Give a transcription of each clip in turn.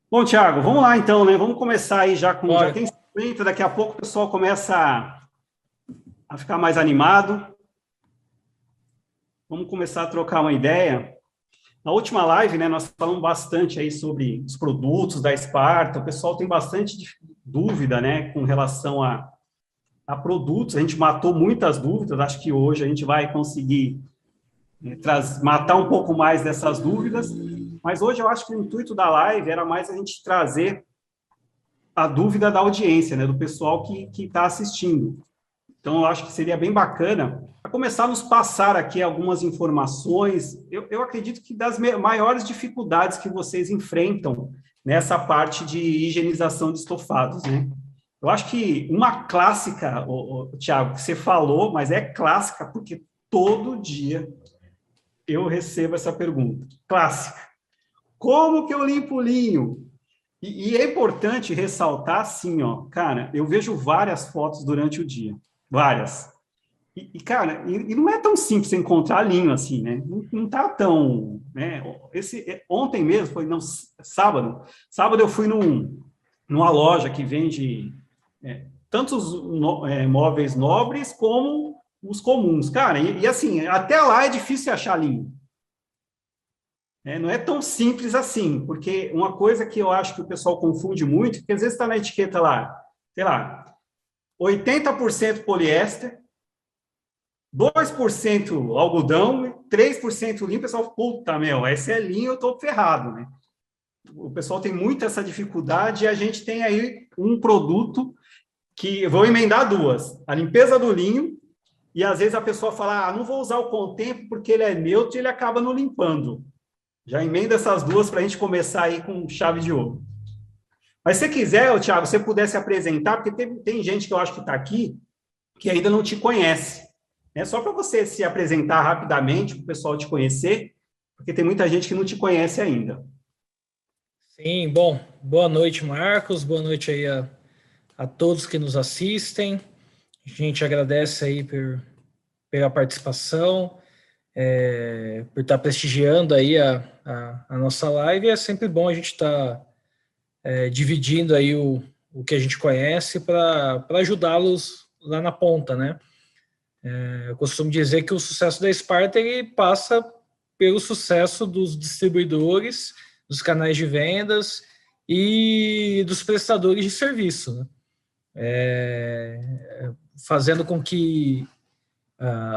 Bom, Thiago, vamos lá então, né? Vamos começar aí já Bora. tem 50, daqui a pouco o pessoal começa a ficar mais animado. Vamos começar a trocar uma ideia. Na última live, né, nós falamos bastante aí sobre os produtos da Sparta. O pessoal tem bastante dúvida, né, com relação a produtos. A gente matou muitas dúvidas. Acho que hoje a gente vai conseguir matar um pouco mais dessas dúvidas. Mas hoje eu acho que o intuito da live era mais a gente trazer a dúvida da audiência, né, do pessoal que está assistindo. Então, eu acho que seria bem bacana para começar a nos passar aqui algumas informações. Eu acredito que das maiores dificuldades que vocês enfrentam nessa parte de higienização de estofados, né? Eu acho que uma clássica, Tiago, que você falou, mas é clássica porque todo dia eu recebo essa pergunta. Clássica. Como que eu limpo o linho? E é importante ressaltar, assim, ó, cara, eu vejo várias fotos durante o dia, várias. Cara, não é tão simples você encontrar linho assim, né? Não tá tão, né? Ontem mesmo, foi, não, sábado eu fui numa loja que vende tanto os móveis nobres como os comuns. Cara, assim, até lá é difícil achar linho. Né? Não é tão simples assim, porque uma coisa que eu acho que o pessoal confunde muito, que às vezes está na etiqueta lá, sei lá, 80% poliéster, 2% algodão, 3% linho, o pessoal, puta, meu, esse é linho, eu tô ferrado, né? O pessoal tem muito essa dificuldade e a gente tem aí um produto que, vou emendar duas, a limpeza do linho, e às vezes a pessoa fala, não vou usar o Contempo porque ele é neutro e ele acaba não limpando. Já emenda essas duas para a gente começar aí com chave de ouro. Mas se quiser, Thiago, se você pudesse apresentar, porque tem gente que eu acho que está aqui que ainda não te conhece. É só para você se apresentar rapidamente, para o pessoal te conhecer, porque tem muita gente que não te conhece ainda. Sim, bom, boa noite, Marcos. Boa noite aí a todos que nos assistem. A gente agradece aí pela participação, por estar prestigiando aí a nossa live. É sempre bom a gente estar dividindo aí o que a gente conhece para ajudá-los lá na ponta, né? Eu costumo dizer que o sucesso da Sparta ele passa pelo sucesso dos distribuidores, dos canais de vendas e dos prestadores de serviço, né? Fazendo com que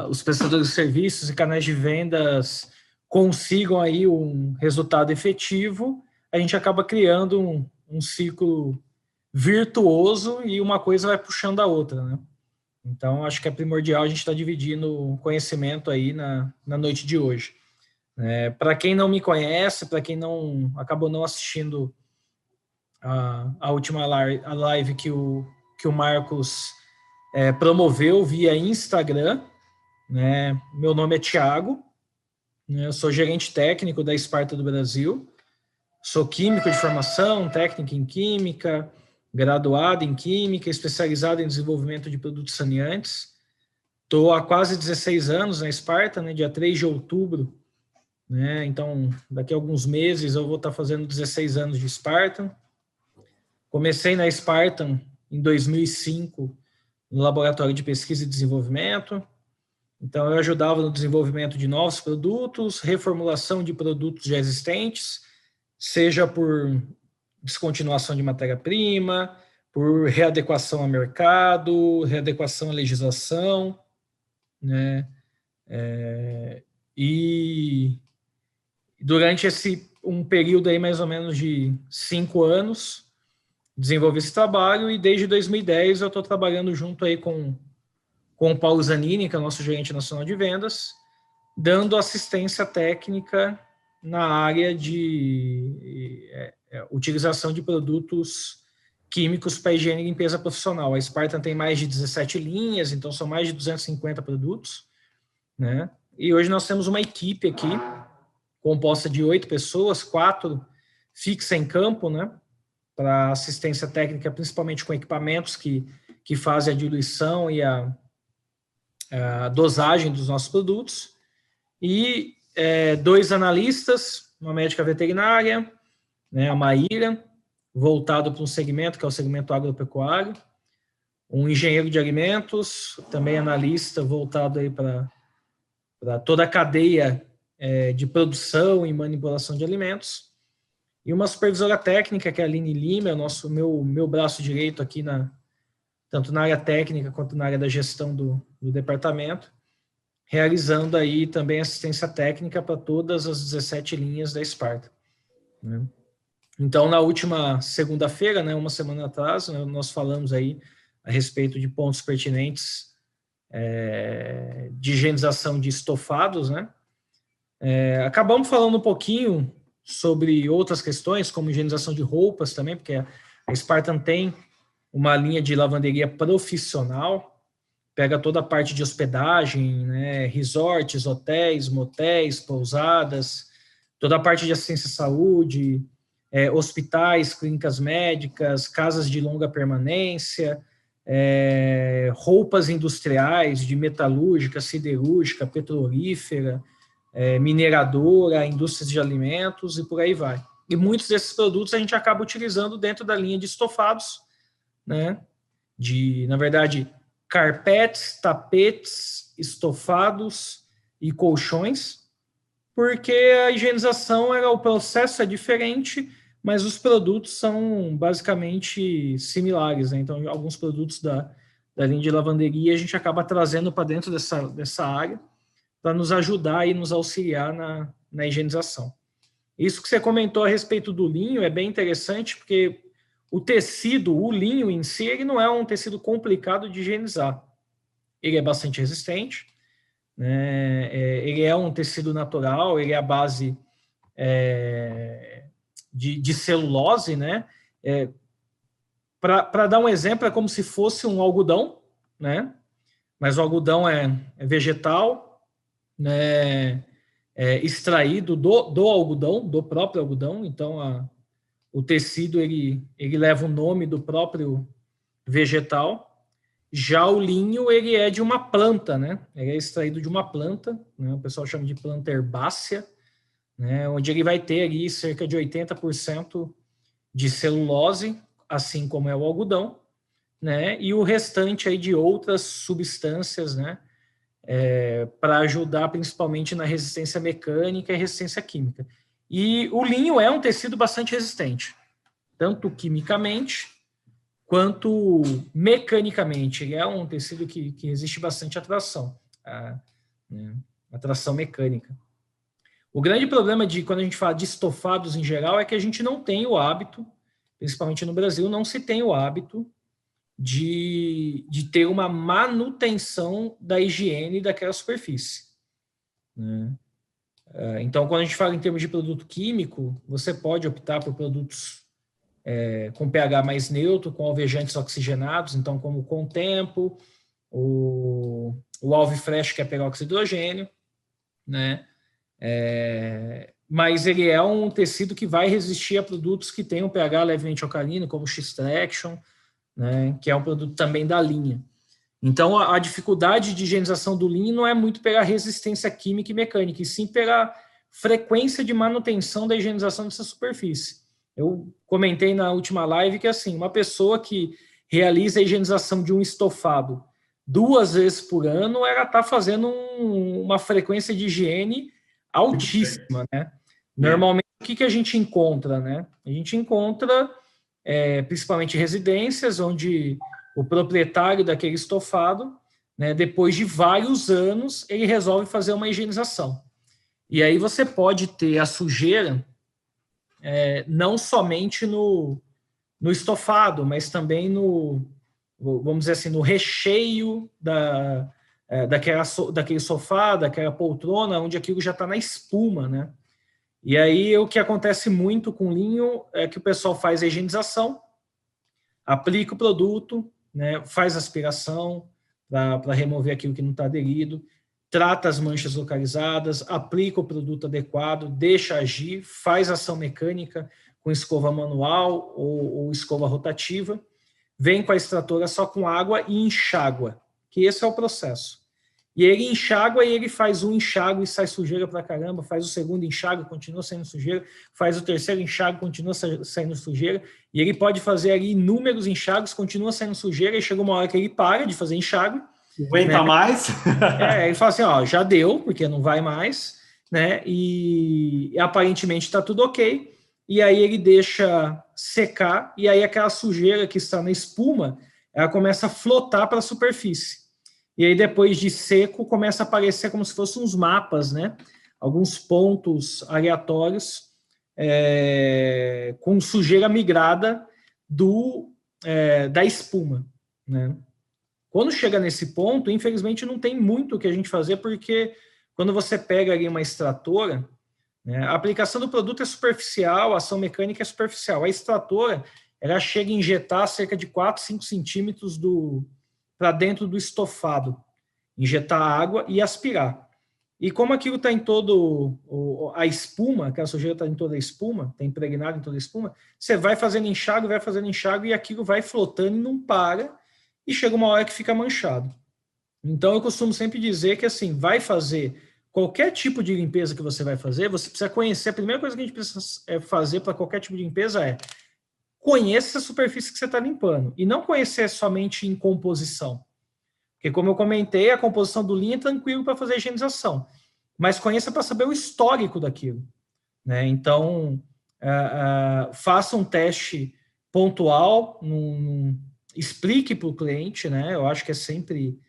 os prestadores de serviços e canais de vendas consigam aí um resultado efetivo, a gente acaba criando um ciclo virtuoso e uma coisa vai puxando a outra, né? Então, acho que é primordial a gente estar dividindo o conhecimento aí na noite de hoje. Para quem não me conhece, para quem não acabou não assistindo a última live que o Marcos promoveu via Instagram, né? Meu nome é Thiago, né? Eu sou gerente técnico da Sparta do Brasil, sou químico de formação, técnico em química, graduado em química, especializado em desenvolvimento de produtos saneantes. Estou há quase 16 anos na Sparta, né? Dia 3 de outubro, né? Então, daqui a alguns meses eu vou estar fazendo 16 anos de Spartan. Comecei na Spartan em 2005 no laboratório de pesquisa e desenvolvimento. Então, eu ajudava no desenvolvimento de novos produtos, reformulação de produtos já existentes, seja por descontinuação de matéria-prima, por readequação ao mercado, readequação à legislação, né? E durante um período aí mais ou menos de 5 anos, desenvolvi esse trabalho e desde 2010 eu estou trabalhando junto aí com o Paulo Zanini, que é o nosso gerente nacional de vendas, dando assistência técnica na área de utilização de produtos químicos para higiene e limpeza profissional. A Spartan tem mais de 17 linhas, então são mais de 250 produtos, né? E hoje nós temos uma equipe aqui composta de 8 pessoas, 4 fixa em campo, né? Para assistência técnica, principalmente com equipamentos que fazem a diluição e a dosagem dos nossos produtos, e 2 analistas, uma médica veterinária, né, a Maíra, voltado para um segmento, que é o segmento agropecuário, um engenheiro de alimentos, também analista voltado aí para toda a cadeia de produção e manipulação de alimentos, e uma supervisora técnica, que é a Aline Lima, meu braço direito aqui, tanto na área técnica quanto na área da gestão do departamento, realizando aí também assistência técnica para todas as 17 linhas da Sparta, né? Então, na última segunda-feira, né, uma semana atrás, né, nós falamos aí a respeito de pontos pertinentes de higienização de estofados, né? Acabamos falando um pouquinho sobre outras questões, como higienização de roupas também, porque a Spartan tem uma linha de lavanderia profissional, pega toda a parte de hospedagem, né, resorts, hotéis, motéis, pousadas, toda a parte de assistência à saúde, hospitais, clínicas médicas, casas de longa permanência, roupas industriais, de metalúrgica, siderúrgica, petrolífera, mineradora, indústrias de alimentos e por aí vai. E muitos desses produtos a gente acaba utilizando dentro da linha de estofados, né? Na verdade, carpetes, tapetes, estofados e colchões, porque a higienização, o processo é diferente, mas os produtos são basicamente similares, né? Então, alguns produtos da linha de lavanderia a gente acaba trazendo para dentro dessa área para nos ajudar e nos auxiliar na higienização. Isso que você comentou a respeito do linho é bem interessante, porque o tecido, o linho em si, ele não é um tecido complicado de higienizar. Ele é bastante resistente, né? Ele é um tecido natural, ele é a base de celulose, né? Para dar um exemplo, é como se fosse um algodão, né? Mas o algodão é vegetal, né? Extraído do algodão, do próprio algodão. Então, o tecido ele leva o nome do próprio vegetal. Já o linho, ele é de uma planta, né? Ele é extraído de uma planta, né? O pessoal chama de planta herbácea, né? Onde ele vai ter ali cerca de 80% de celulose, assim como é o algodão, né? E o restante aí de outras substâncias, né? Para ajudar principalmente na resistência mecânica e resistência química. E o linho é um tecido bastante resistente, tanto quimicamente quanto mecanicamente. Ele é um tecido que resiste bastante à tração, a tração mecânica. O grande problema quando a gente fala de estofados em geral é que a gente não tem o hábito, principalmente no Brasil, não se tem o hábito de ter uma manutenção da higiene daquela superfície, né? Então, quando a gente fala em termos de produto químico, você pode optar por produtos com pH mais neutro, com alvejantes oxigenados, então como o Contempo, o Alvifresh, que é peróxido de hidrogênio, né? Mas ele é um tecido que vai resistir a produtos que têm um pH levemente alcalino, como o X-Traction, né? Que é um produto também da linha. Então, a dificuldade de higienização do linho não é muito pela resistência química e mecânica, e sim pela frequência de manutenção da higienização dessa superfície. Eu comentei na última live que, assim, uma pessoa que realiza a higienização de um estofado 2 vezes por ano, ela está fazendo uma frequência de higiene altíssima, né? Normalmente, o que a gente encontra, né? A gente encontra, principalmente residências, onde o proprietário daquele estofado, né, depois de vários anos, ele resolve fazer uma higienização. E aí você pode ter a sujeira não somente no estofado, mas também vamos dizer assim, no recheio daquele sofá, daquela poltrona, onde aquilo já está na espuma, né? E aí o que acontece muito com linho é que o pessoal faz a higienização, aplica o produto, né, faz aspiração para remover aquilo que não está aderido, trata as manchas localizadas, aplica o produto adequado, deixa agir, faz ação mecânica com escova manual ou escova rotativa, vem com a extratora só com água e enxágua, que esse é o processo. E ele enxágua e ele faz um enxágue e sai sujeira pra caramba, faz o segundo enxágue, continua saindo sujeira, faz o terceiro enxágue, continua saindo sujeira, e ele pode fazer ali inúmeros enxágues, continua saindo sujeira, e chega uma hora que ele para de fazer enxágue. Aguenta, né? Mais? Ele fala assim, ó, já deu, porque não vai mais, né? E aparentemente está tudo ok. E aí ele deixa secar, e aí aquela sujeira que está na espuma, ela começa a flotar para a superfície. E aí, depois de seco, começa a aparecer como se fossem uns mapas, né? Alguns pontos aleatórios com sujeira migrada da espuma, né? Quando chega nesse ponto, infelizmente, não tem muito o que a gente fazer, porque quando você pega ali uma extratora, né, a aplicação do produto é superficial, a ação mecânica é superficial. A extratora, ela chega a injetar cerca de 4, 5 centímetros para dentro do estofado, injetar água e aspirar. E como aquilo está em todo a espuma, aquela sujeira está em toda a espuma, está impregnado em toda a espuma, você vai fazendo enxágue e aquilo vai flotando e não para, e chega uma hora que fica manchado. Então, eu costumo sempre dizer que, assim, vai fazer qualquer tipo de limpeza que você vai fazer, você precisa conhecer, a primeira coisa que a gente precisa fazer para qualquer tipo de limpeza é conheça a superfície que você está limpando, e não conhecer somente em composição. Porque, como eu comentei, a composição do linha é tranquilo para fazer a higienização, mas conheça para saber o histórico daquilo, né? Então, faça um teste pontual, explique para o cliente, né? Eu acho que é sempre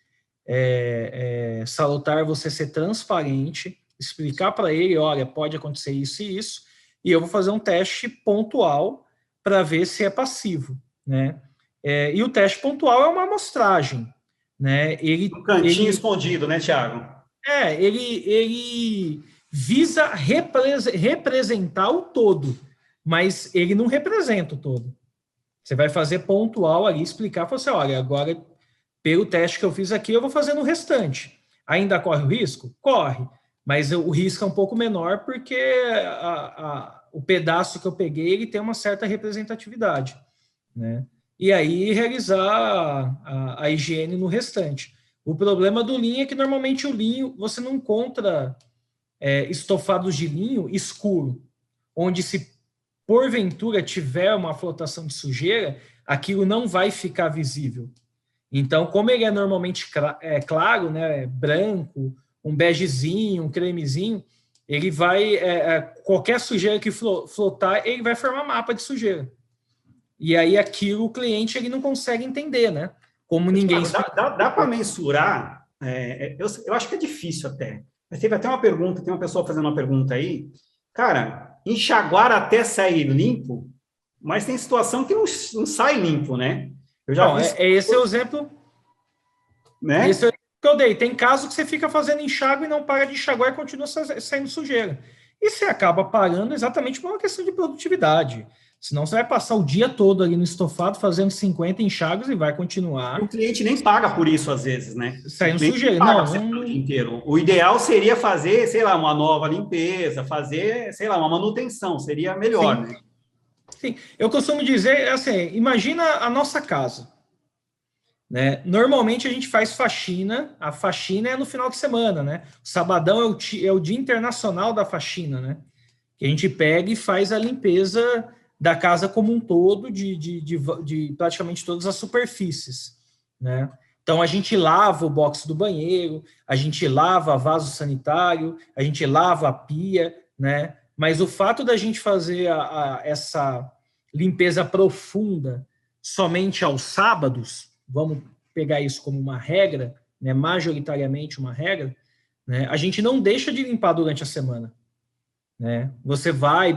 salutar você ser transparente, explicar para ele, olha, pode acontecer isso e isso, e eu vou fazer um teste pontual para ver se é passivo, né? E o teste pontual é uma amostragem, né? Um cantinho escondido, né, Thiago? Ele visa representar o todo, mas ele não representa o todo. Você vai fazer pontual ali, explicar, falar assim, olha, agora, pelo teste que eu fiz aqui, eu vou fazer no restante. Ainda corre o risco? Corre, mas o risco é um pouco menor porque o pedaço que eu peguei, ele tem uma certa representatividade, né? E aí realizar a higiene no restante. O problema do linho é que normalmente o linho, você não encontra estofados de linho escuro, onde se porventura tiver uma flotação de sujeira, aquilo não vai ficar visível. Então, como ele é normalmente claro, né, branco, um begezinho, um cremezinho, ele vai, qualquer sujeira que flotar, ele vai formar mapa de sujeira. E aí aquilo o cliente ele não consegue entender, né? Como ninguém... Dá para mensurar? Eu acho que é difícil até. Mas teve até uma pergunta, tem uma pessoa fazendo uma pergunta aí. Cara, enxaguar até sair limpo, mas tem situação que não sai limpo, né? Eu já vi... Esse é o exemplo... Né? Esse é o exemplo que eu dei. Tem caso que você fica fazendo enxágue e não para de enxaguar e continua saindo sujeira. E você acaba parando exatamente por uma questão de produtividade. Senão você vai passar o dia todo ali no estofado fazendo 50 enxágues e vai continuar. E o cliente nem paga por isso às vezes, né? Saindo sujeira. O dia inteiro. O ideal seria fazer, sei lá, uma nova limpeza, fazer, sei lá, uma manutenção, seria melhor, Sim. Né? Sim. Eu costumo dizer, assim, imagina a nossa casa. Né? Normalmente a gente faz faxina, a faxina é no final de semana, né? O sabadão é o dia internacional da faxina, né? Que a gente pega e faz a limpeza da casa como um todo, de praticamente todas as superfícies, né? Então, a gente lava o box do banheiro, a gente lava vaso sanitário, a gente lava a pia, né? Mas o fato da gente fazer essa limpeza profunda somente aos sábados, vamos pegar isso como uma regra, né? Majoritariamente uma regra, né? A gente não deixa de limpar durante a semana. Né? Você vai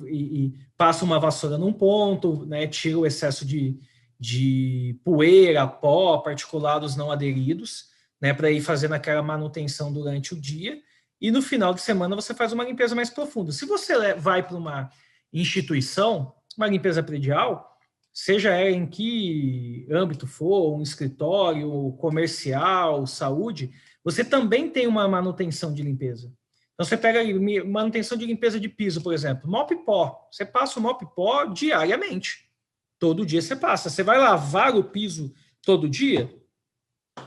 e passa uma vassoura num ponto, né? Tira o excesso de poeira, pó, particulados não aderidos, né? Para ir fazendo aquela manutenção durante o dia, e no final de semana você faz uma limpeza mais profunda. Se você vai para uma instituição, uma limpeza predial, seja ela em que âmbito for, um escritório, comercial, saúde, você também tem uma manutenção de limpeza. Então, você pega manutenção de limpeza de piso, por exemplo, mop pó. Você passa o mop pó diariamente. Todo dia você passa. Você vai lavar o piso todo dia?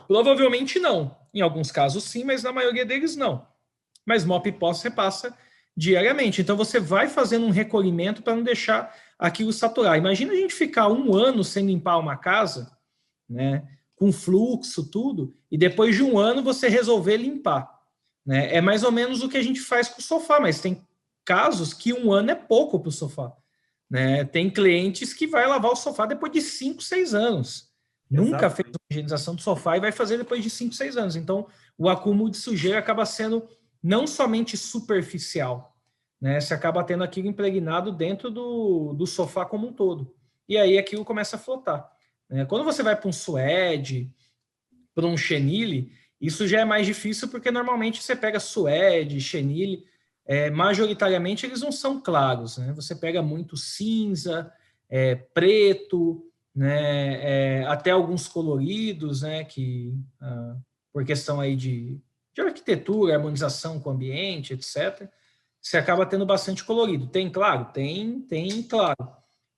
Provavelmente não. Em alguns casos sim, mas na maioria deles não. Mas mop e pó você passa diariamente. Então você vai fazendo um recolhimento para não deixar aquilo saturar. Imagina a gente ficar 1 ano sem limpar uma casa, né, com fluxo, tudo, e depois de 1 ano você resolver limpar. Né? É mais ou menos o que a gente faz com o sofá, mas tem casos que 1 ano é pouco para o sofá. Né? Tem clientes que vai lavar o sofá depois de 5, 6 anos. Nunca fez uma higienização do sofá e vai fazer depois de 5, 6 anos. Então, o acúmulo de sujeira acaba sendo não somente superficial, né? Você acaba tendo aquilo impregnado dentro do sofá como um todo. E aí aquilo começa a flotar. Né? Quando você vai para um suede, para um chenille, isso já é mais difícil porque normalmente você pega suede, chenille, majoritariamente eles não são claros. Né? Você pega muito cinza, preto, né? Até alguns coloridos, né? Que, por questão aí de arquitetura, harmonização com o ambiente, etc., você acaba tendo bastante colorido. Tem, claro, tem, claro,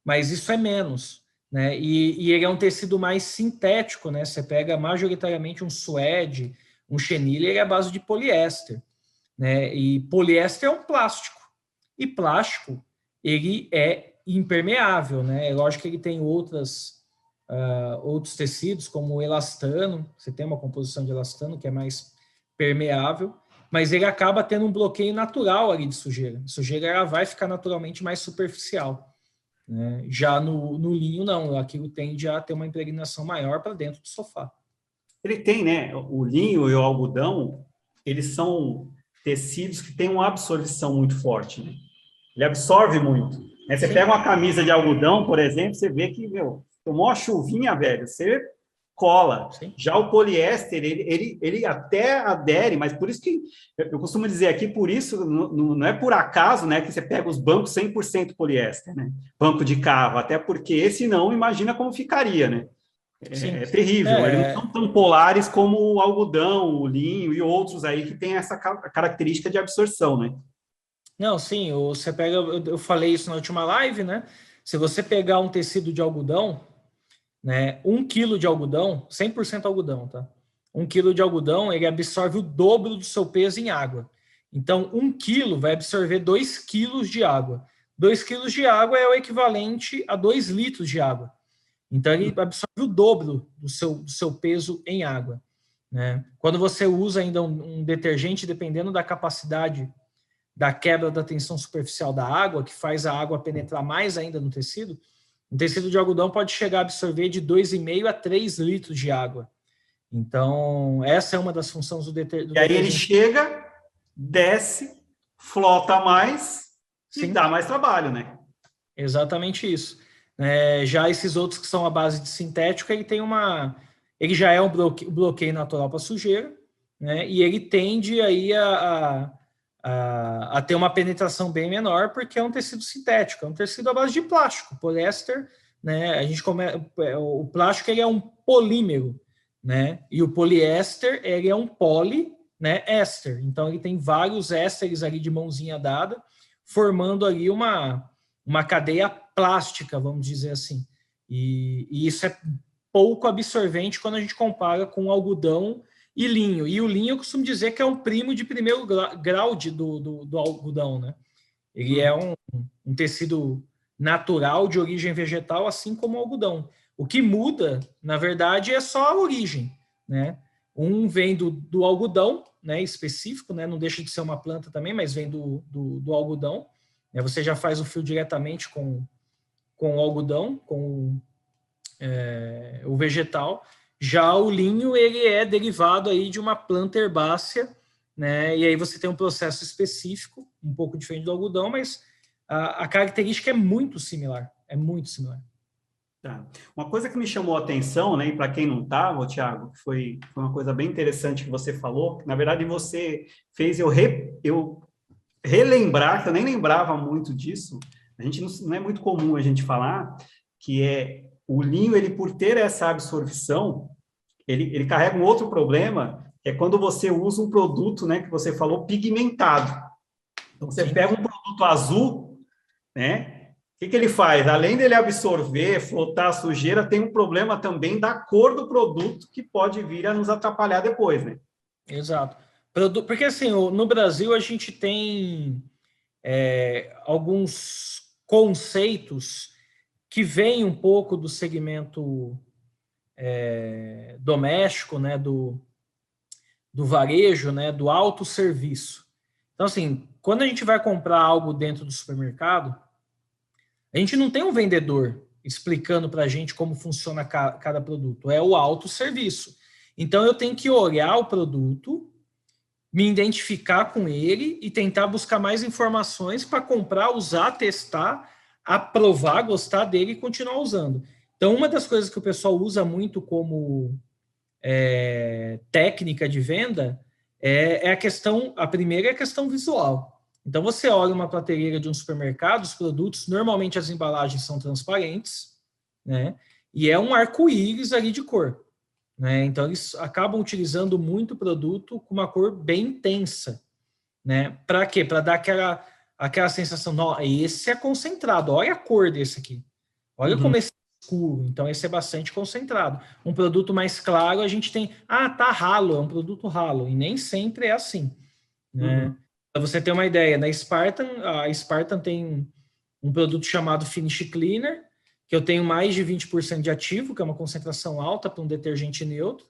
mas isso é menos, né? E ele é um tecido mais sintético, né? Você pega majoritariamente um suede, um chenille, ele é à base de poliéster, né? E poliéster é um plástico, e plástico, ele é impermeável, né? É lógico que ele tem outros tecidos, como o elastano, você tem uma composição de elastano que é mais permeável, mas ele acaba tendo um bloqueio natural ali de sujeira. A sujeira ela vai ficar naturalmente mais superficial. Né? Já no linho, não. Aquilo tende a ter uma impregnação maior para dentro do sofá. Ele tem, né? O linho e o algodão, eles são tecidos que têm uma absorção muito forte. Né? Ele absorve muito. Né? Você pega uma camisa de algodão, por exemplo, você vê que, tomou uma chuvinha, velho, você cola. Sim. Já o poliéster, ele até adere, mas por isso que eu costumo dizer aqui, por isso, não é por acaso, né, que você pega os bancos 100% poliéster, né? Banco de carro, até porque esse não, imagina como ficaria, né? É terrível, eles não são tão polares como o algodão, o linho e outros aí que tem essa característica de absorção, né? Não, sim, você pega, eu falei isso na última live, né? Se você pegar um tecido de algodão, né, 1 quilo de algodão, 100% algodão, tá? 1 quilo de algodão, ele absorve o dobro do seu peso em água. Então, 1 quilo vai absorver 2 quilos de água. 2 quilos de água é o equivalente a 2 litros de água. Então, ele absorve o dobro do seu peso em água. Né? Quando você usa ainda um detergente, dependendo da capacidade da quebra da tensão superficial da água, que faz a água penetrar mais ainda no tecido, um tecido de algodão pode chegar a absorver de 2,5 a 3 litros de água. Então, essa é uma das funções do detergente. E aí ele chega, desce, flota mais e dá mais trabalho, né? Exatamente isso. Já esses outros que são à base de sintético, ele já é um bloqueio natural para sujeira, né? E ele tende aí a ter uma penetração bem menor, porque é um tecido sintético, é um tecido à base de plástico, poliéster, né? O plástico ele é um polímero, né? E o poliéster ele é um éster. Então ele tem vários ésteres ali de mãozinha dada, formando ali uma cadeia plástica, vamos dizer assim. E isso é pouco absorvente quando a gente compara com algodão e linho. E o linho eu costumo dizer que é um primo de primeiro grau do algodão, né? Ele é um tecido natural de origem vegetal, assim como o algodão. O que muda, na verdade, é só a origem, né? Um vem do algodão, né, específico, né? Não deixa de ser uma planta também, mas vem do algodão. Você já faz o fio diretamente com o algodão, com o vegetal. Já o linho, ele é derivado aí de uma planta herbácea, né? E aí você tem um processo específico, um pouco diferente do algodão, mas a característica é muito similar. É muito similar. Tá. Uma coisa que me chamou a atenção, né, e para quem não estava, Thiago, foi uma coisa bem interessante que você falou, que, na verdade, você fez eu relembrar, que eu nem lembrava muito disso, a gente não é muito comum a gente falar, que é o linho, ele por ter essa absorção, ele carrega um outro problema, que é quando você usa um produto, né, que você falou, pigmentado. Então, você pega um produto azul, né, o que ele faz? Além dele absorver, flotar a sujeira, tem um problema também da cor do produto que pode vir a nos atrapalhar depois, né? Exato. Porque assim, no Brasil a gente tem alguns conceitos que vêm um pouco do segmento doméstico, né, do varejo, né, do autosserviço. Então, assim, quando a gente vai comprar algo dentro do supermercado, a gente não tem um vendedor explicando para a gente como funciona cada produto, é o autosserviço. Então, eu tenho que olhar o produto, me identificar com ele e tentar buscar mais informações para comprar, usar, testar, aprovar, gostar dele e continuar usando. Então, uma das coisas que o pessoal usa muito como técnica de venda é a primeira é a questão visual. Então, você olha uma prateleira de um supermercado, os produtos, normalmente as embalagens são transparentes, né? E é um arco-íris ali de cor. Né? Então, eles acabam utilizando muito produto com uma cor bem intensa. Né? Para quê? Para dar aquela sensação, não, esse é concentrado, olha a cor desse aqui. Olha como esse é escuro, então esse é bastante concentrado. Um produto mais claro, a gente tem, tá ralo, é um produto ralo, e nem sempre é assim. Né? Para você ter uma ideia, a Spartan tem um produto chamado Finish Cleaner, que eu tenho mais de 20% de ativo, que é uma concentração alta para um detergente neutro,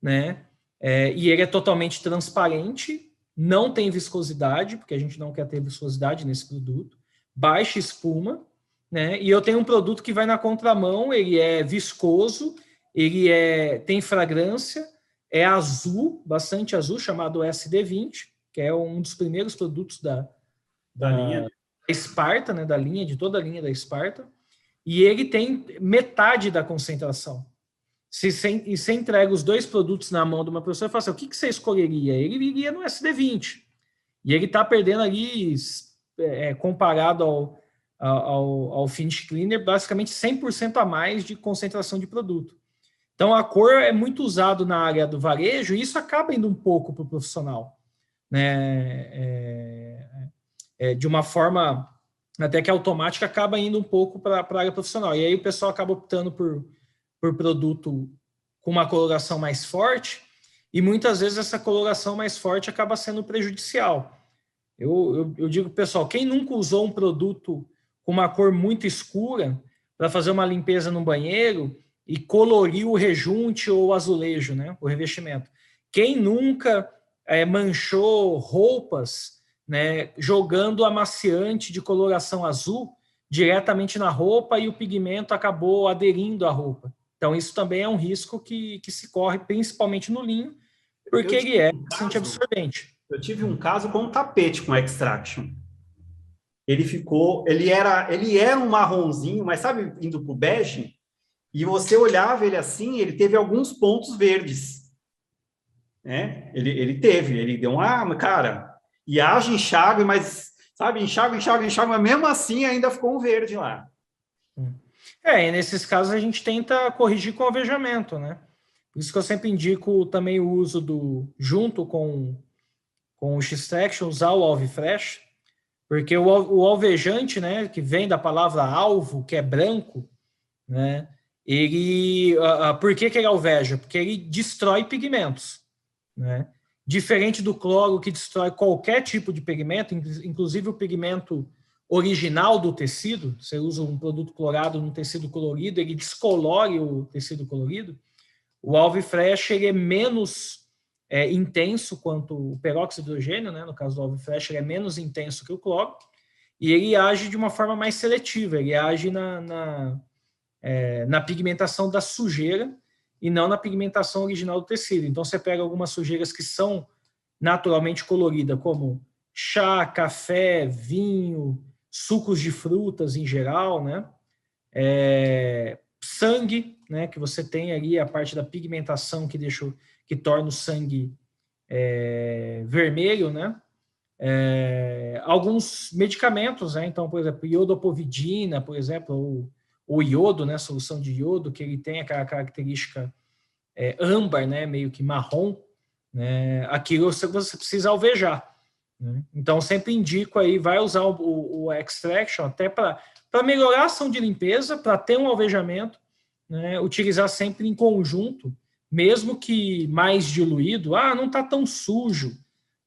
né? E ele é totalmente transparente, não tem viscosidade, porque a gente não quer ter viscosidade nesse produto, baixa espuma, né? E eu tenho um produto que vai na contramão, ele é viscoso, ele tem fragrância, é azul, bastante azul, chamado SD20, que é um dos primeiros produtos da linha Sparta, né? Da linha, de toda a linha da Sparta, e ele tem metade da concentração. Se você entrega os dois produtos na mão de uma pessoa e fala assim, o que você escolheria? Ele iria no SD20. E ele está perdendo ali, comparado ao Finish Cleaner, basicamente 100% a mais de concentração de produto. Então, a cor é muito usado na área do varejo e isso acaba indo um pouco para o profissional. Né? De uma forma até que automática, acaba indo um pouco para a área profissional. E aí o pessoal acaba optando por produto com uma coloração mais forte, e muitas vezes essa coloração mais forte acaba sendo prejudicial. Eu digo, pessoal, quem nunca usou um produto com uma cor muito escura para fazer uma limpeza no banheiro e colorir o rejunte ou o azulejo, né, o revestimento? Quem nunca manchou roupas, né, jogando amaciante de coloração azul diretamente na roupa e o pigmento acabou aderindo à roupa? Então, isso também é um risco que se corre, principalmente no linho, porque ele é bastante absorvente. Eu tive um caso com um tapete com extraction. Ele era um marronzinho, mas sabe, indo para o bege, e você olhava ele assim, ele teve alguns pontos verdes. Né? Ele deu cara, e age, enxágue, mas, sabe, enxágue, mas mesmo assim ainda ficou um verde lá. E nesses casos a gente tenta corrigir com alvejamento, né? Por isso que eu sempre indico também o uso junto com o X-Traction, usar o Alvifresh, porque o alvejante, né, que vem da palavra alvo, que é branco, né, por que ele alveja? Porque ele destrói pigmentos, né? Diferente do cloro, que destrói qualquer tipo de pigmento, inclusive o pigmento original do tecido. Você usa um produto clorado num tecido colorido, ele descolore o tecido colorido. O Alvifresh ele é menos intenso quanto o peróxido de hidrogênio, né? No caso do Alvifresh, ele é menos intenso que o cloro, e ele age de uma forma mais seletiva, ele age na pigmentação da sujeira e não na pigmentação original do tecido. Então, você pega algumas sujeiras que são naturalmente coloridas, como chá, café, vinho, sucos de frutas em geral, né? Sangue, né? Que você tem ali a parte da pigmentação que torna o sangue vermelho, né? Alguns medicamentos, né? Então, por exemplo, iodopovidina, por exemplo, ou iodo, né? Solução de iodo, que ele tem aquela característica âmbar, né? Meio que marrom, né? Aquilo você precisa alvejar. Né? Então, sempre indico aí, vai usar o extraction até para melhorar a ação de limpeza, para ter um alvejamento, né? Utilizar sempre em conjunto, mesmo que mais diluído, não está tão sujo,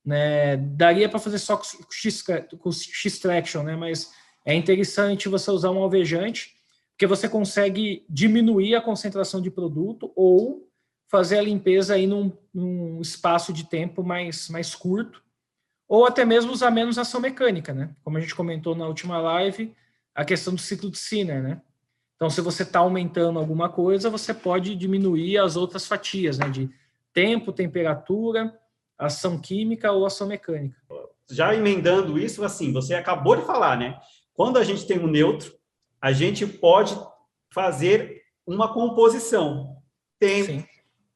né? Daria para fazer só com X-Traction, né? Mas é interessante você usar um alvejante, porque você consegue diminuir a concentração de produto ou fazer a limpeza aí num espaço de tempo mais curto, ou até mesmo usar menos ação mecânica, né? Como a gente comentou na última live, a questão do ciclo de Sinner, né? Então, se você está aumentando alguma coisa, você pode diminuir as outras fatias, né? De tempo, temperatura, ação química ou ação mecânica. Já emendando isso, assim, você acabou de falar, né? Quando a gente tem um neutro, a gente pode fazer uma composição. Tempo, sim,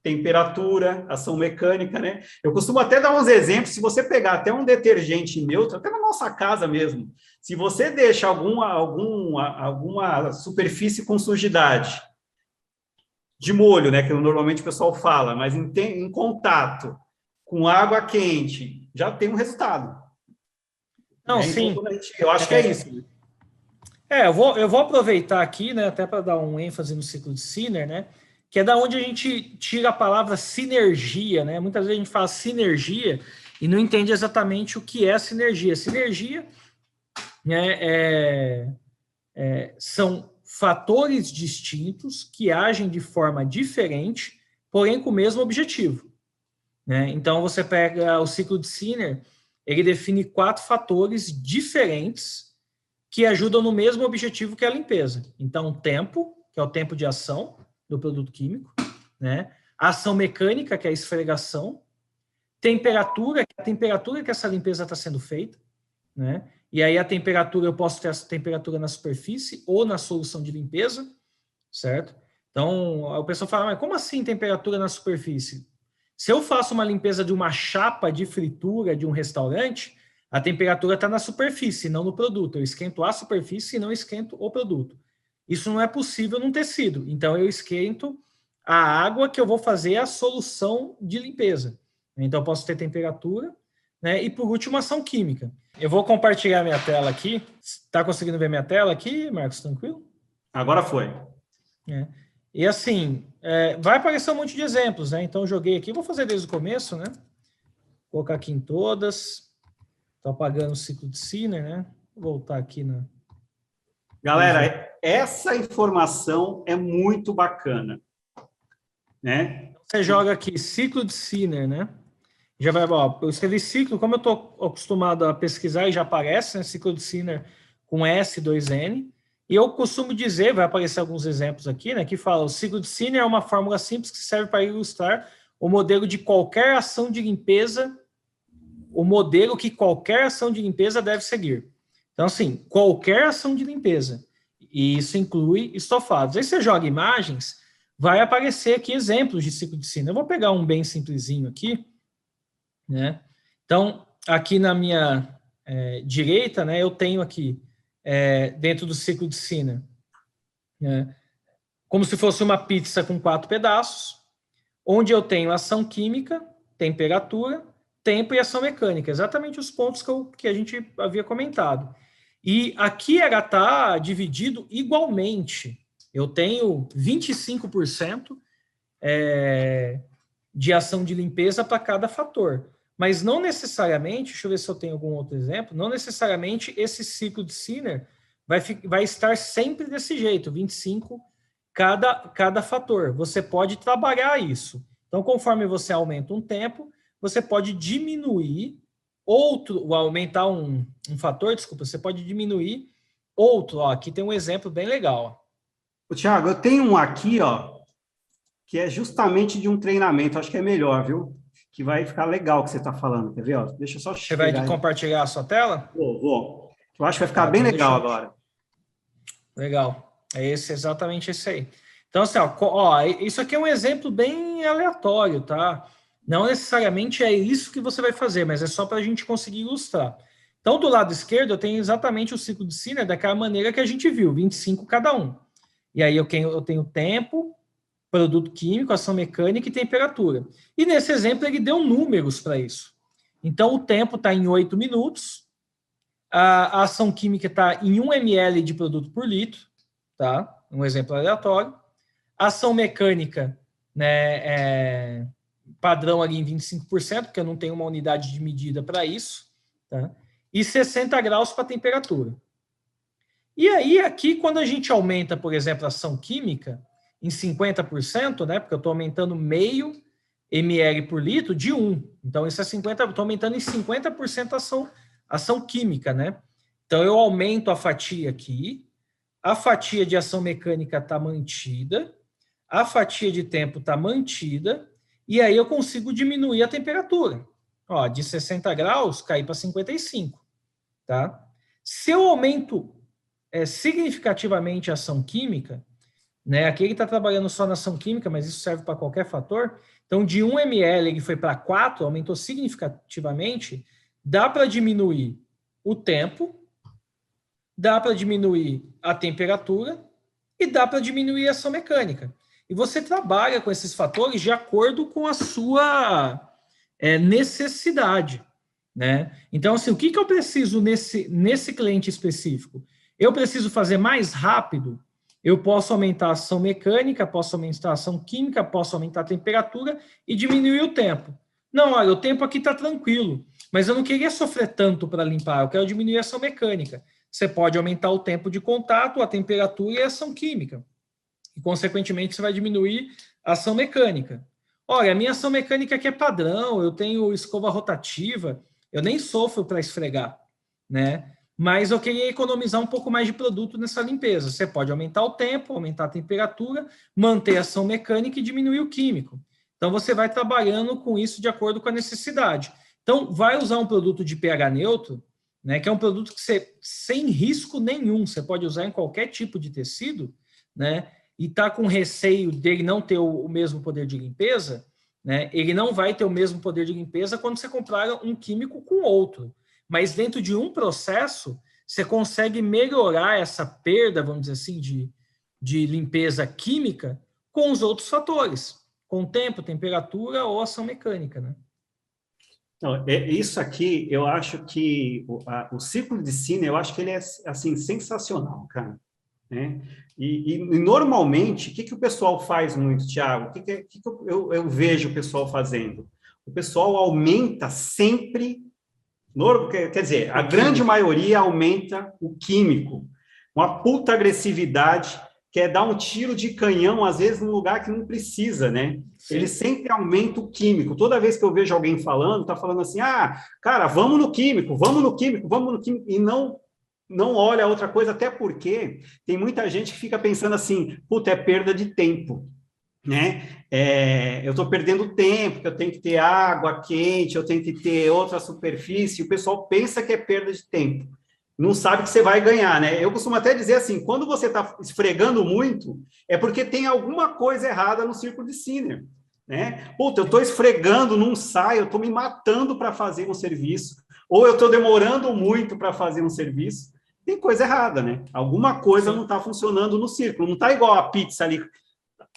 temperatura, ação mecânica, né? Eu costumo até dar uns exemplos. Se você pegar até um detergente neutro, até na nossa casa mesmo, se você deixa alguma superfície com sujidade, de molho, né, que normalmente o pessoal fala, mas em contato com água quente, já tem um resultado. Não, né? sim. Então, eu acho que é isso. Eu vou aproveitar aqui, né, até para dar um ênfase no ciclo de Sinner, né, que é da onde a gente tira a palavra sinergia, né? Muitas vezes a gente fala sinergia e não entende exatamente o que é sinergia. Sinergia, né, são fatores distintos que agem de forma diferente, porém com o mesmo objetivo, né? Então você pega o ciclo de Sinner, ele define 4 fatores diferentes que ajudam no mesmo objetivo que é a limpeza. Então, tempo, que é o tempo de ação do produto químico, né? A ação mecânica, que é a esfregação, temperatura, que é a temperatura que essa limpeza está sendo feita, né? E aí a temperatura, eu posso ter essa temperatura na superfície ou na solução de limpeza, certo? Então, o pessoal fala, mas como assim temperatura na superfície? Se eu faço uma limpeza de uma chapa de fritura de um restaurante, a temperatura está na superfície, não no produto. Eu esquento a superfície e não esquento o produto. Isso não é possível num tecido. Então, eu esquento a água que eu vou fazer a solução de limpeza. Então, eu posso ter temperatura, né? E, por último, ação química. Eu vou compartilhar minha tela aqui. Está conseguindo ver minha tela aqui, Marcos? Tranquilo? Agora foi. E assim, vai aparecer um monte de exemplos, né? Então, eu joguei aqui, vou fazer desde o começo, né? Vou colocar aqui em todas. Estou apagando o ciclo de Sinner, né? Vou voltar aqui na... Galera, essa informação é muito bacana, né? Você joga aqui ciclo de Sinner, né? Já vai, ó, eu escrevi ciclo, como eu estou acostumado a pesquisar e já aparece, né? Ciclo de Sinner com S, 2N. E eu costumo dizer, vai aparecer alguns exemplos aqui, né? Que fala, o ciclo de Sinner é uma fórmula simples que serve para ilustrar o modelo de qualquer ação de limpeza, o modelo que qualquer ação de limpeza deve seguir. Então, assim, qualquer ação de limpeza. E isso inclui estofados. Aí você joga imagens, vai aparecer aqui exemplos de ciclo de Sinner. Eu vou pegar um bem simplesinho aqui, né? Então, aqui na minha direita, né, eu tenho aqui, dentro do ciclo de Sinner, né, como se fosse uma pizza com 4 pedaços, onde eu tenho ação química, temperatura, tempo e ação mecânica, exatamente os pontos que a gente havia comentado. E aqui está dividido igualmente. Eu tenho 25% de ação de limpeza para cada fator. Mas não necessariamente, deixa eu ver se eu tenho algum outro exemplo, não necessariamente esse ciclo de Sinner vai estar sempre desse jeito, 25 cada fator. Você pode trabalhar isso. Então, conforme você aumenta um tempo, você pode diminuir ou aumentar um fator, desculpa, você pode diminuir outro. Ó, aqui tem um exemplo bem legal. Tiago, eu tenho um aqui, ó, que é justamente de um treinamento, acho que é melhor, viu? Que vai ficar legal o que você está falando, quer ver? Ó, deixa eu só Você vai compartilhar a sua tela? Vou. Eu acho que vai ficar bem legal agora. Legal. É exatamente esse aí. Então, assim, ó, isso aqui é um exemplo bem aleatório, tá? Não necessariamente é isso que você vai fazer, mas é só para a gente conseguir ilustrar. Então, do lado esquerdo, eu tenho exatamente o ciclo de Sinner daquela maneira que a gente viu, 25 cada um. E aí eu tenho tempo, produto químico, ação mecânica e temperatura. E nesse exemplo, ele deu números para isso. Então, o tempo está em 8 minutos, a ação química está em 1 ml de produto por litro, tá? Um exemplo aleatório. A ação mecânica né, padrão ali em 25%, porque eu não tenho uma unidade de medida para isso, tá? E 60 graus para temperatura. E aí, aqui, quando a gente aumenta, por exemplo, a ação química em 50%, né, porque eu estou aumentando meio ml por litro de 1. Então, isso é 50, estou aumentando em 50% a ação química, né? Então, eu aumento a fatia aqui, a fatia de ação mecânica está mantida, a fatia de tempo está mantida, e aí eu consigo diminuir a temperatura. Ó, de 60 graus, cair para 55, tá? Se eu aumento significativamente a ação química, né? Aqui ele está trabalhando só na ação química, mas isso serve para qualquer fator. Então, de 1 ml ele foi para 4, aumentou significativamente. Dá para diminuir o tempo, dá para diminuir a temperatura e dá para diminuir a ação mecânica. E você trabalha com esses fatores de acordo com a sua necessidade, né? Então, assim, o que eu preciso nesse cliente específico? Eu preciso fazer mais rápido. Eu posso aumentar a ação mecânica, posso aumentar a ação química, posso aumentar a temperatura e diminuir o tempo. Não, olha, o tempo aqui está tranquilo, mas eu não queria sofrer tanto para limpar, eu quero diminuir a ação mecânica. Você pode aumentar o tempo de contato, a temperatura e a ação química. E, consequentemente, você vai diminuir a ação mecânica. Olha, a minha ação mecânica aqui é padrão, eu tenho escova rotativa, eu nem sofro para esfregar, né? Mas eu queria economizar um pouco mais de produto nessa limpeza. Você pode aumentar o tempo, aumentar a temperatura, manter a ação mecânica e diminuir o químico. Então, você vai trabalhando com isso de acordo com a necessidade. Então, vai usar um produto de pH neutro, né, que é um produto que você, sem risco nenhum, você pode usar em qualquer tipo de tecido, né, e está com receio dele não ter o mesmo poder de limpeza, né, ele não vai ter o mesmo poder de limpeza quando você comprar um químico com outro. Mas dentro de um processo, você consegue melhorar essa perda, vamos dizer assim, de limpeza química com os outros fatores, com tempo, temperatura ou ação mecânica, né? Então, isso aqui, eu acho que o ciclo de Sinner, eu acho que ele é, assim, sensacional, cara. Né? E normalmente, o que o pessoal faz muito, Thiago? O que eu vejo o pessoal fazendo? O pessoal aumenta sempre, quer dizer, a grande maioria aumenta o químico, uma puta agressividade, quer dar um tiro de canhão, às vezes, num lugar que não precisa, né? Sim. Ele sempre aumenta o químico. Toda vez que eu vejo alguém falando, tá falando assim, cara, vamos no químico, e não olha outra coisa, até porque tem muita gente que fica pensando assim, puta, é perda de tempo, né? Eu estou perdendo tempo, que eu tenho que ter água quente, eu tenho que ter outra superfície, o pessoal pensa que é perda de tempo, não sabe que você vai ganhar, né? Eu costumo até dizer assim, quando você está esfregando muito, é porque tem alguma coisa errada no círculo de Sinner, né? Puta, eu estou esfregando, não sai, eu estou me matando para fazer um serviço, ou eu estou demorando muito para fazer um serviço, tem coisa errada, né? Alguma coisa Sim. não está funcionando no círculo, não está igual a pizza ali,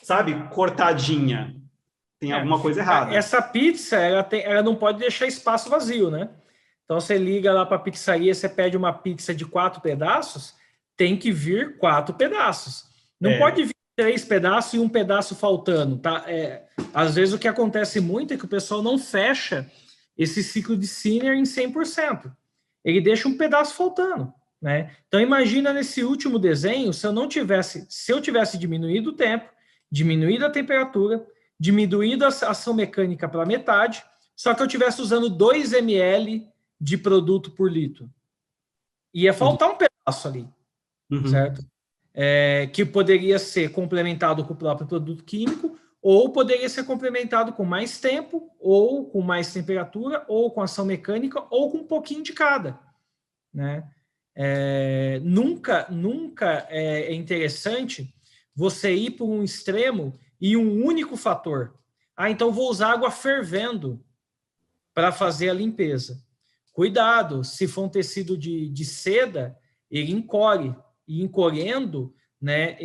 sabe, cortadinha. Tem alguma coisa errada. Essa pizza, ela não pode deixar espaço vazio, né? Então, você liga lá para a pizzaria, você pede uma pizza de 4 pedaços, tem que vir 4 pedaços. Não pode vir 3 pedaços e um pedaço faltando, tá? Às vezes, o que acontece muito é que o pessoal não fecha esse ciclo de Sinner em 100%. Ele deixa um pedaço faltando, né? Então, imagina nesse último desenho, se eu tivesse diminuído o tempo, diminuído a temperatura, diminuído a ação mecânica para metade, só que eu estivesse usando 2 ml de produto por litro. Ia faltar um pedaço ali, certo? Que poderia ser complementado com o próprio produto químico, ou poderia ser complementado com mais tempo, ou com mais temperatura, ou com ação mecânica, ou com um pouquinho de cada, né? Nunca é interessante você ir para um extremo e um único fator. Então vou usar água fervendo para fazer a limpeza. Cuidado, se for um tecido de seda, ele encolhe. E encolhendo, né,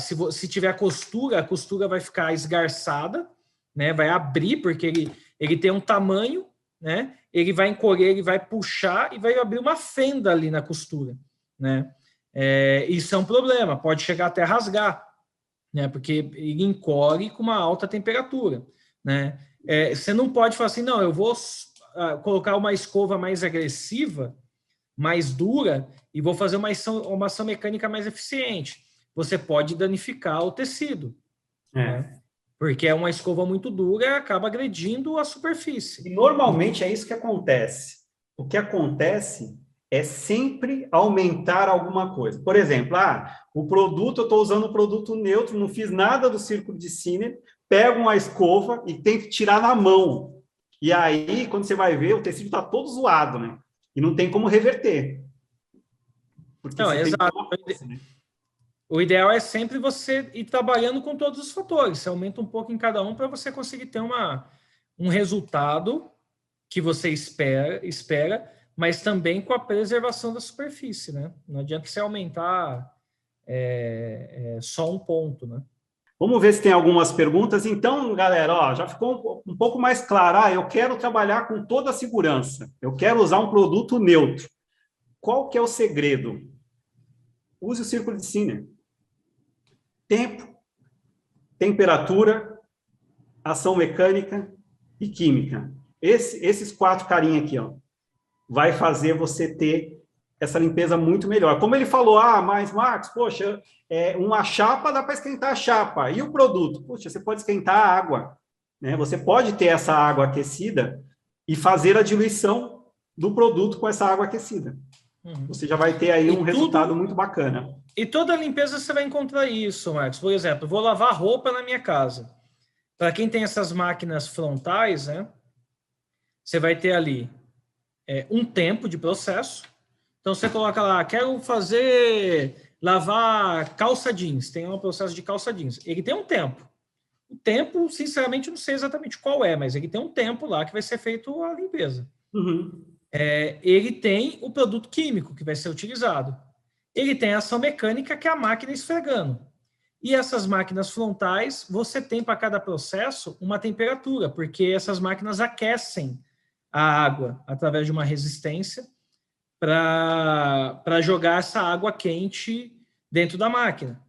se tiver costura, a costura vai ficar esgarçada, né, vai abrir, porque ele tem um tamanho, né, ele vai encolher, ele vai puxar e vai abrir uma fenda ali na costura, né? Isso é um problema, pode chegar até rasgar, né? Porque ele incorre com uma alta temperatura, né? Você não pode falar assim, não, eu vou colocar uma escova mais agressiva, mais dura, e vou fazer uma ação mecânica mais eficiente. Você pode danificar o tecido, né? Porque é uma escova muito dura e acaba agredindo a superfície. E normalmente é isso que acontece. O que acontece é sempre aumentar alguma coisa. Por exemplo, o produto, eu estou usando um produto neutro, não fiz nada do círculo de Sinner, pego uma escova e tem que tirar na mão. E aí, quando você vai ver, o tecido está todo zoado, né? E não tem como reverter. Porque não, você exato. tem que... né? O ideal é sempre você ir trabalhando com todos os fatores. Você aumenta um pouco em cada um para você conseguir ter um resultado que você espera, mas também com a preservação da superfície, né? Não adianta você aumentar só um ponto, né? Vamos ver se tem algumas perguntas. Então, galera, já ficou um pouco mais claro. Eu quero trabalhar com toda a segurança. Eu quero usar um produto neutro. Qual que é o segredo? Use o círculo de Sinner. Tempo, temperatura, ação mecânica e química. Esses 4 carinhas aqui, vai fazer você ter essa limpeza muito melhor. Como ele falou, mas Marcos, poxa, uma chapa dá para esquentar a chapa. E o produto? Poxa, você pode esquentar a água, né? Você pode ter essa água aquecida e fazer a diluição do produto com essa água aquecida. Você já vai ter aí um resultado muito bacana. E toda limpeza você vai encontrar isso, Marcos. Por exemplo, vou lavar roupa na minha casa. Para quem tem essas máquinas frontais, né? Você vai ter ali um tempo de processo. Então, você coloca lá, quero lavar calça jeans. Tem um processo de calça jeans. Ele tem um tempo. O tempo, sinceramente, não sei exatamente qual mas ele tem um tempo lá que vai ser feito a limpeza. Uhum. Ele tem o produto químico que vai ser utilizado. Ele tem a ação mecânica, que é a máquina esfregando. E essas máquinas frontais, você tem para cada processo uma temperatura, porque essas máquinas aquecem a água através de uma resistência para jogar essa água quente dentro da máquina.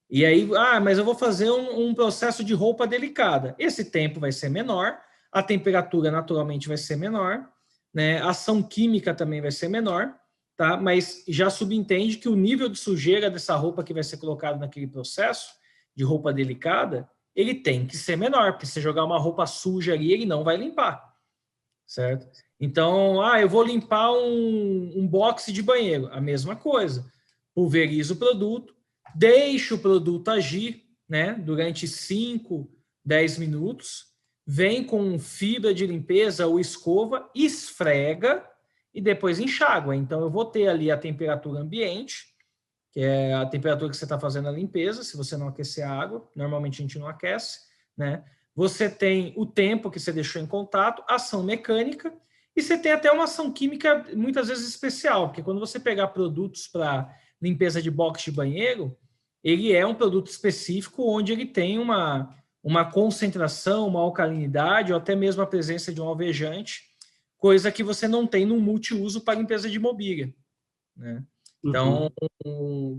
E aí, mas eu vou fazer um processo de roupa delicada. Esse tempo vai ser menor, a temperatura naturalmente vai ser menor, né? A ação química também vai ser menor, tá? Mas já subentende que o nível de sujeira dessa roupa que vai ser colocada naquele processo de roupa delicada, ele tem que ser menor, porque se você jogar uma roupa suja ali, ele não vai limpar, certo? Então, eu vou limpar um boxe de banheiro, a mesma coisa. Pulveriza o produto, deixa o produto agir, né, durante 5, 10 minutos, vem com fibra de limpeza ou escova, esfrega e depois enxágua. Então, eu vou ter ali a temperatura ambiente, que é a temperatura que você está fazendo a limpeza, se você não aquecer a água, normalmente a gente não aquece, né? Você tem o tempo que você deixou em contato, ação mecânica, e você tem até uma ação química muitas vezes especial, porque quando você pegar produtos para limpeza de box de banheiro, ele é um produto específico onde ele tem uma concentração, uma alcalinidade, ou até mesmo a presença de um alvejante, coisa que você não tem no multiuso para limpeza de mobília, né? Então,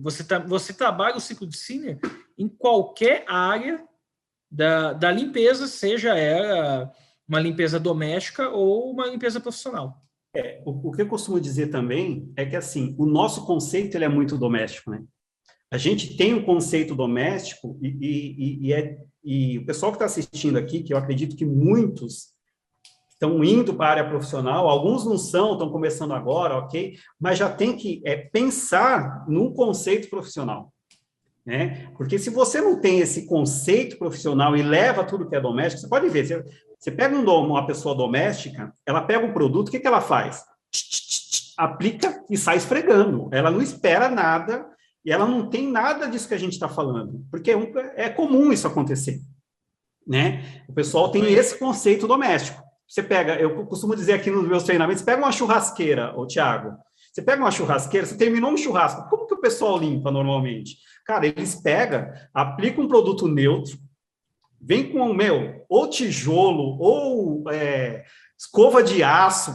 você trabalha o ciclo de Sinner em qualquer área da limpeza, seja ela uma limpeza doméstica ou uma limpeza profissional. O que eu costumo dizer também é que, assim, o nosso conceito ele é muito doméstico, né? A gente tem um conceito doméstico e o pessoal que está assistindo aqui, que eu acredito que muitos estão indo para a área profissional, alguns não são, estão começando agora, ok? Mas já tem que pensar no conceito profissional, né? Porque se você não tem esse conceito profissional e leva tudo que é doméstico, você pode ver, você pega uma pessoa doméstica, ela pega um produto, o que ela faz? Aplica e sai esfregando. Ela não espera nada e ela não tem nada disso que a gente está falando, porque é comum isso acontecer, né? O pessoal tem esse conceito doméstico. Você pega, eu costumo dizer aqui nos meus treinamentos, você pega uma churrasqueira, Thiago, você pega uma churrasqueira, você terminou um churrasco, como que o pessoal limpa normalmente? Cara, eles pegam, aplicam um produto neutro, vem com ou tijolo, ou escova de aço,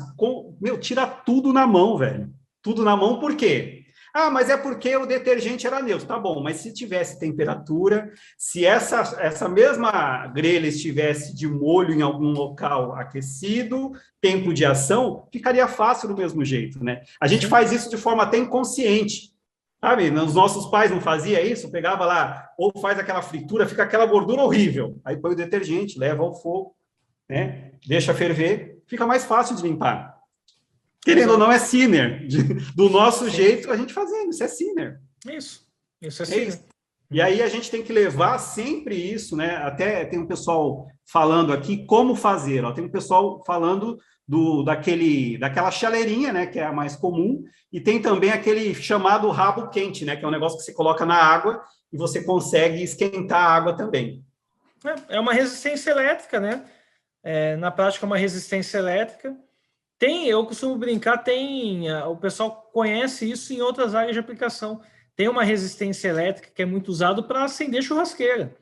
tira tudo na mão, velho. Tudo na mão, por quê? Ah, mas é porque o detergente era neutro. Tá bom, mas se tivesse temperatura, se essa mesma grelha estivesse de molho em algum local aquecido, tempo de ação, ficaria fácil do mesmo jeito, né? A gente faz isso de forma até inconsciente. Sabe, os nossos pais não faziam isso, pegava lá, ou faz aquela fritura, fica aquela gordura horrível. Aí põe o detergente, leva ao fogo, né? Deixa ferver, fica mais fácil de limpar. Querendo ou não, é Sinner. Do nosso jeito, a gente fazendo, isso é Sinner. Isso é Sinner. Isso. E aí a gente tem que levar sempre isso, né? Até tem um pessoal falando aqui como fazer, ó. Tem um pessoal falando daquela chaleirinha, né, que é a mais comum, e tem também aquele chamado rabo quente, né, que é um negócio que você coloca na água e você consegue esquentar a água também. É uma resistência elétrica, né? Na prática, é uma resistência elétrica. Eu costumo brincar, o pessoal conhece isso em outras áreas de aplicação. Tem uma resistência elétrica que é muito usado para acender churrasqueira.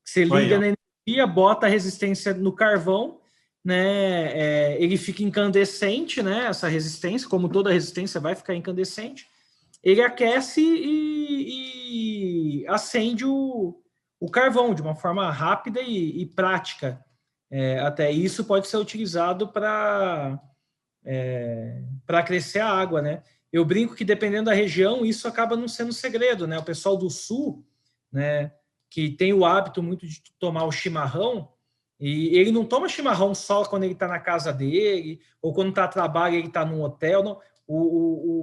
Você liga na energia, bota a resistência no carvão, né? Ele fica incandescente, né? Essa resistência, como toda resistência, vai ficar incandescente. Ele aquece e acende o carvão de uma forma rápida e prática. Até isso pode ser utilizado para crescer a água, né? Eu brinco que dependendo da região, isso acaba não sendo segredo, né? O pessoal do sul, né, que tem o hábito muito de tomar o chimarrão, e ele não toma chimarrão só quando ele está na casa dele, ou quando está a trabalho ele está num hotel, não.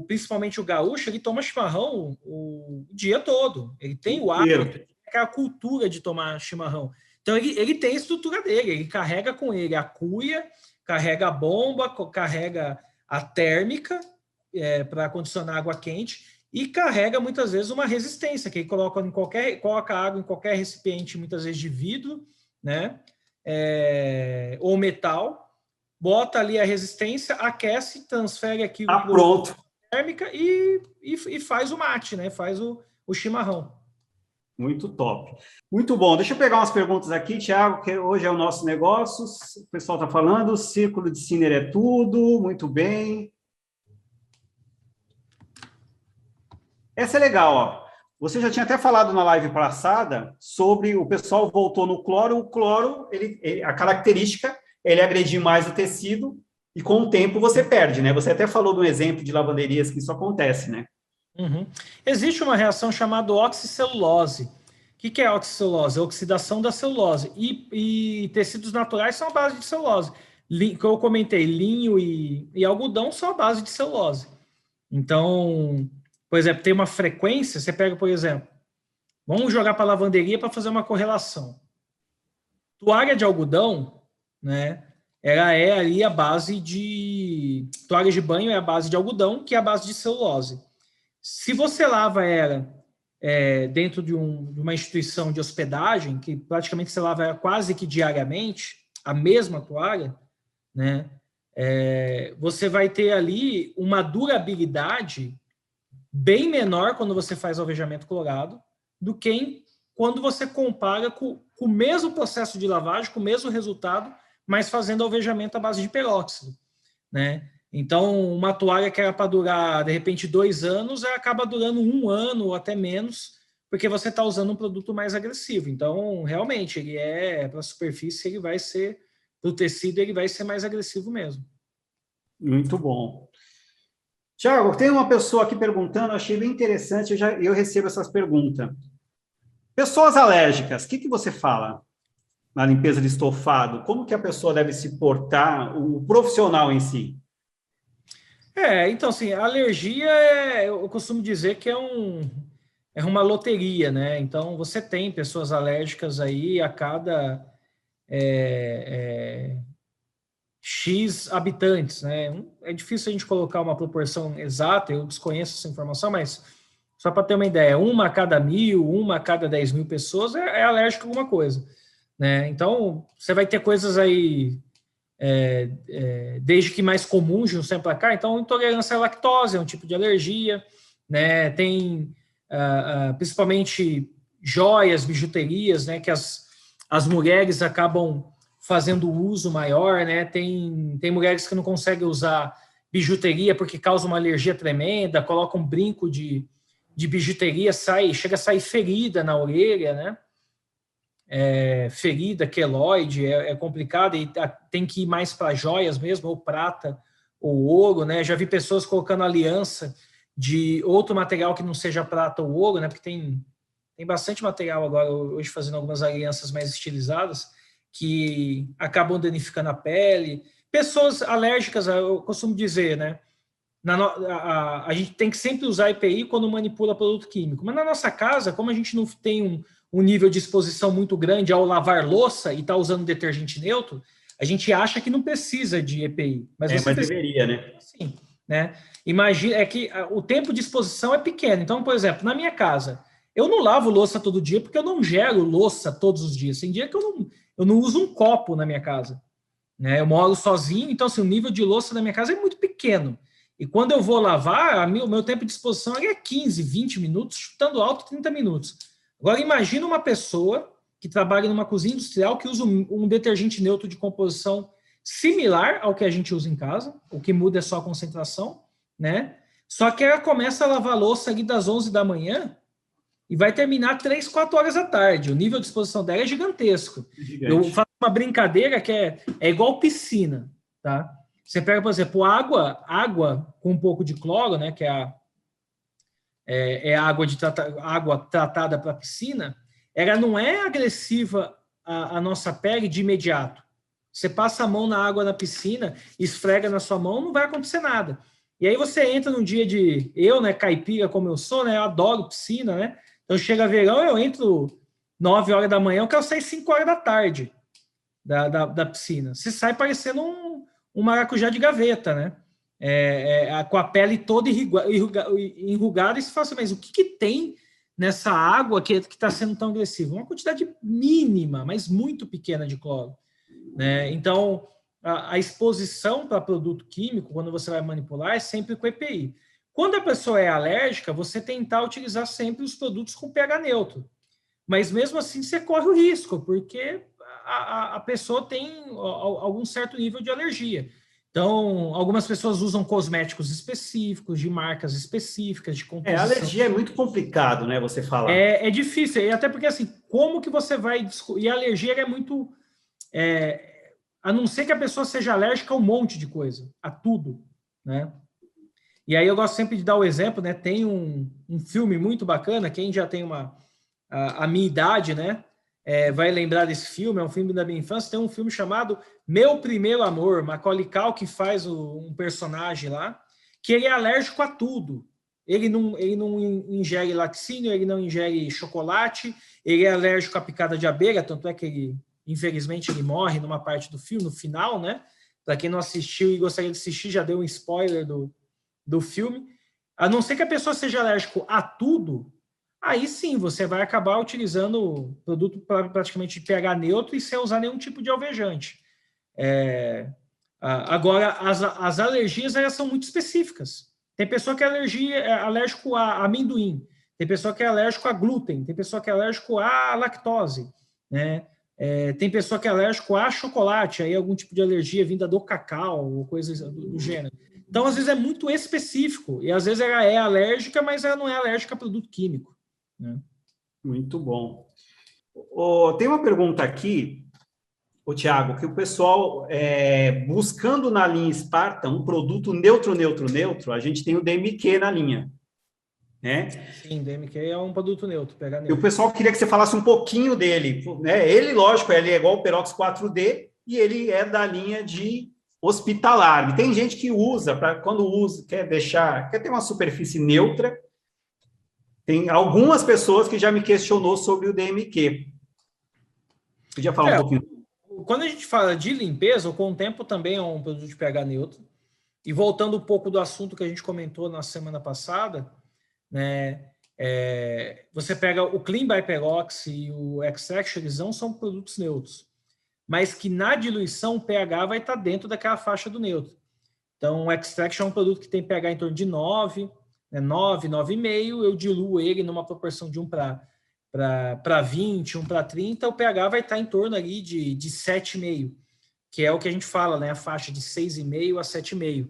Principalmente o gaúcho, ele toma chimarrão o dia todo. Ele tem o hábito, a cultura de tomar chimarrão. Então, ele tem a estrutura dele, ele carrega com ele a cuia, carrega a bomba, carrega a térmica para condicionar água quente e carrega muitas vezes uma resistência, que ele coloca água em qualquer recipiente, muitas vezes de vidro, né? Ou metal, bota ali a resistência, aquece, transfere aquilo para térmica e faz o mate, né? Faz o chimarrão. Muito top. Muito bom. Deixa eu pegar umas perguntas aqui, Thiago, que hoje é o nosso negócio. O pessoal está falando, círculo de Sinner é tudo. Muito bem. Essa é legal, ó. Você já tinha até falado na live passada sobre o pessoal voltou no cloro. O cloro, a característica, ele agredir mais o tecido e com o tempo você perde, né? Você até falou do exemplo de lavanderias que isso acontece, né? Uhum. Existe uma reação chamada oxicelulose. O que é a oxicelulose? A oxidação da celulose. E tecidos naturais são a base de celulose. Que eu comentei, linho e algodão são a base de celulose. Então, por exemplo, tem uma frequência, você pega, por exemplo, vamos jogar para a lavanderia para fazer uma correlação. Toalha de algodão, né? Ela é ali a base de... Toalha de banho é a base de algodão, que é a base de celulose. Se você lava ela dentro de uma instituição de hospedagem, que praticamente você lava ela quase que diariamente, a mesma toalha, né, você vai ter ali uma durabilidade bem menor quando você faz alvejamento colorado do que quando você compara com o mesmo processo de lavagem, com o mesmo resultado, mas fazendo alvejamento à base de peróxido, né? Então, uma toalha que era para durar, de repente, 2 anos, ela acaba durando 1 ano ou até menos, porque você está usando um produto mais agressivo. Então, realmente, ele para a superfície, ele vai ser, para o tecido, ele vai ser mais agressivo mesmo. Muito bom. Tiago, tem uma pessoa aqui perguntando, achei bem interessante, eu recebo essas perguntas. Pessoas alérgicas, o que você fala na limpeza de estofado? Como que a pessoa deve se portar, o profissional em si? Então, assim, a alergia, eu costumo dizer que é uma loteria, né? Então, você tem pessoas alérgicas aí a cada X habitantes, né? É difícil a gente colocar uma proporção exata, eu desconheço essa informação, mas só para ter uma ideia, 1 a cada 1.000, 1 a cada 10.000 pessoas é alérgico a alguma coisa, né? Então, você vai ter coisas aí... desde que mais comuns de um tempo para cá, então intolerância à lactose é um tipo de alergia, né? Tem principalmente joias, bijuterias, né? Que as mulheres acabam fazendo uso maior, né? Tem mulheres que não conseguem usar bijuteria porque causa uma alergia tremenda, colocam um brinco de de bijuteria chega a sair ferida na orelha, né? Ferida, queloide, é complicado, e tem que ir mais para joias mesmo, ou prata, ou ouro, né? Já vi pessoas colocando aliança de outro material que não seja prata ou ouro, né? Porque tem bastante material agora, hoje, fazendo algumas alianças mais estilizadas, que acabam danificando a pele. Pessoas alérgicas, eu costumo dizer, né? A gente tem que sempre usar EPI quando manipula produto químico. Mas na nossa casa, como a gente não tem um nível de exposição muito grande ao lavar louça e está usando detergente neutro, a gente acha que não precisa de EPI. Mas você mas precisa, deveria, né? sim, né? Imagina, que o tempo de exposição é pequeno. Então, por exemplo, na minha casa, eu não lavo louça todo dia porque eu não gero louça todos os dias. Tem dia que eu não uso um copo na minha casa, né? Eu moro sozinho, então assim, o nível de louça da minha casa é muito pequeno. E quando eu vou lavar, o meu tempo de exposição é 15, 20 minutos, chutando alto 30 minutos. Agora, imagina uma pessoa que trabalha numa cozinha industrial que usa um detergente neutro de composição similar ao que a gente usa em casa, o que muda é só a concentração, né? Só que ela começa a lavar louça ali das 11 da manhã e vai terminar 3, 4 horas da tarde. O nível de exposição dela é gigantesco. Eu faço uma brincadeira que é igual piscina, tá? Você pega, por exemplo, água com um pouco de cloro, né, que é a água tratada para piscina, ela não é agressiva à nossa pele de imediato. Você passa a mão na água da piscina, esfrega na sua mão, não vai acontecer nada. E aí você entra num dia né, caipira como eu sou, né, eu adoro piscina, né? Então chega verão, eu entro 9 horas da manhã, eu quero sair 5 horas da tarde da piscina. Você sai parecendo um maracujá de gaveta, né? Com a pele toda enrugada, e você fala assim, mas o que tem nessa água que está sendo tão agressiva? Uma quantidade mínima, mas muito pequena de cloro, né? Então, a exposição para produto químico, quando você vai manipular, é sempre com EPI. Quando a pessoa é alérgica, você tentar utilizar sempre os produtos com pH neutro. Mas mesmo assim você corre o risco, porque a pessoa tem algum certo nível de alergia. Então, algumas pessoas usam cosméticos específicos, de marcas específicas, de composição. Alergia é muito complicado, né, você falar. É difícil, e até porque, assim, como que você vai... E a alergia é muito... a não ser que a pessoa seja alérgica a um monte de coisa, a tudo, né? E aí eu gosto sempre de dar o exemplo, né? Tem um filme muito bacana, quem já tem a minha idade, né? Vai lembrar desse filme, é um filme da minha infância. Tem um filme chamado Meu Primeiro Amor, Macaulay Culkin faz um personagem lá, que ele é alérgico a tudo. Ele não ingere laticínio, ele não ingere chocolate, ele é alérgico à picada de abelha, tanto é que infelizmente ele morre numa parte do filme, no final, né? Para quem não assistiu e gostaria de assistir, já deu um spoiler do filme. A não ser que a pessoa seja alérgico a tudo, aí sim você vai acabar utilizando produto praticamente de pH neutro e sem usar nenhum tipo de alvejante. Agora, as alergias elas são muito específicas. Tem pessoa que é alérgico a amendoim, tem pessoa que é alérgico a glúten, tem pessoa que é alérgico a lactose, né? Tem pessoa que é alérgico a chocolate, aí algum tipo de alergia vinda do cacau ou coisas do gênero. Então, às vezes é muito específico, e às vezes ela é alérgica, mas ela não é alérgica a produto químico, né? Muito bom. Tem uma pergunta aqui, Tiago, que o pessoal, buscando na linha Spartan um produto neutro, a gente tem o DMQ na linha, né? Sim, DMQ é um produto neutro, pH neutro. E o pessoal queria que você falasse um pouquinho dele, né? Ele, lógico, ele é igual o Perox 4D e ele é da linha de hospitalar. E tem gente que usa, quando usa, quer ter uma superfície neutra. Tem algumas pessoas que já me questionou sobre o DMQ. Podia falar um pouquinho? Quando a gente fala de limpeza, o Contempo também é um produto de pH neutro. E voltando um pouco do assunto que a gente comentou na semana passada, né? Você pega o Clean by Perox e o Extraction, eles não são produtos neutros, mas que na diluição o pH vai estar dentro daquela faixa do neutro. Então, o Extraction é um produto que tem pH em torno de 9, né, 9, 9,5, eu diluo ele numa proporção de 1 para 20, 1 para 30, o pH vai estar em torno ali de 7,5, que é o que a gente fala, né, a faixa de 6,5 a 7,5,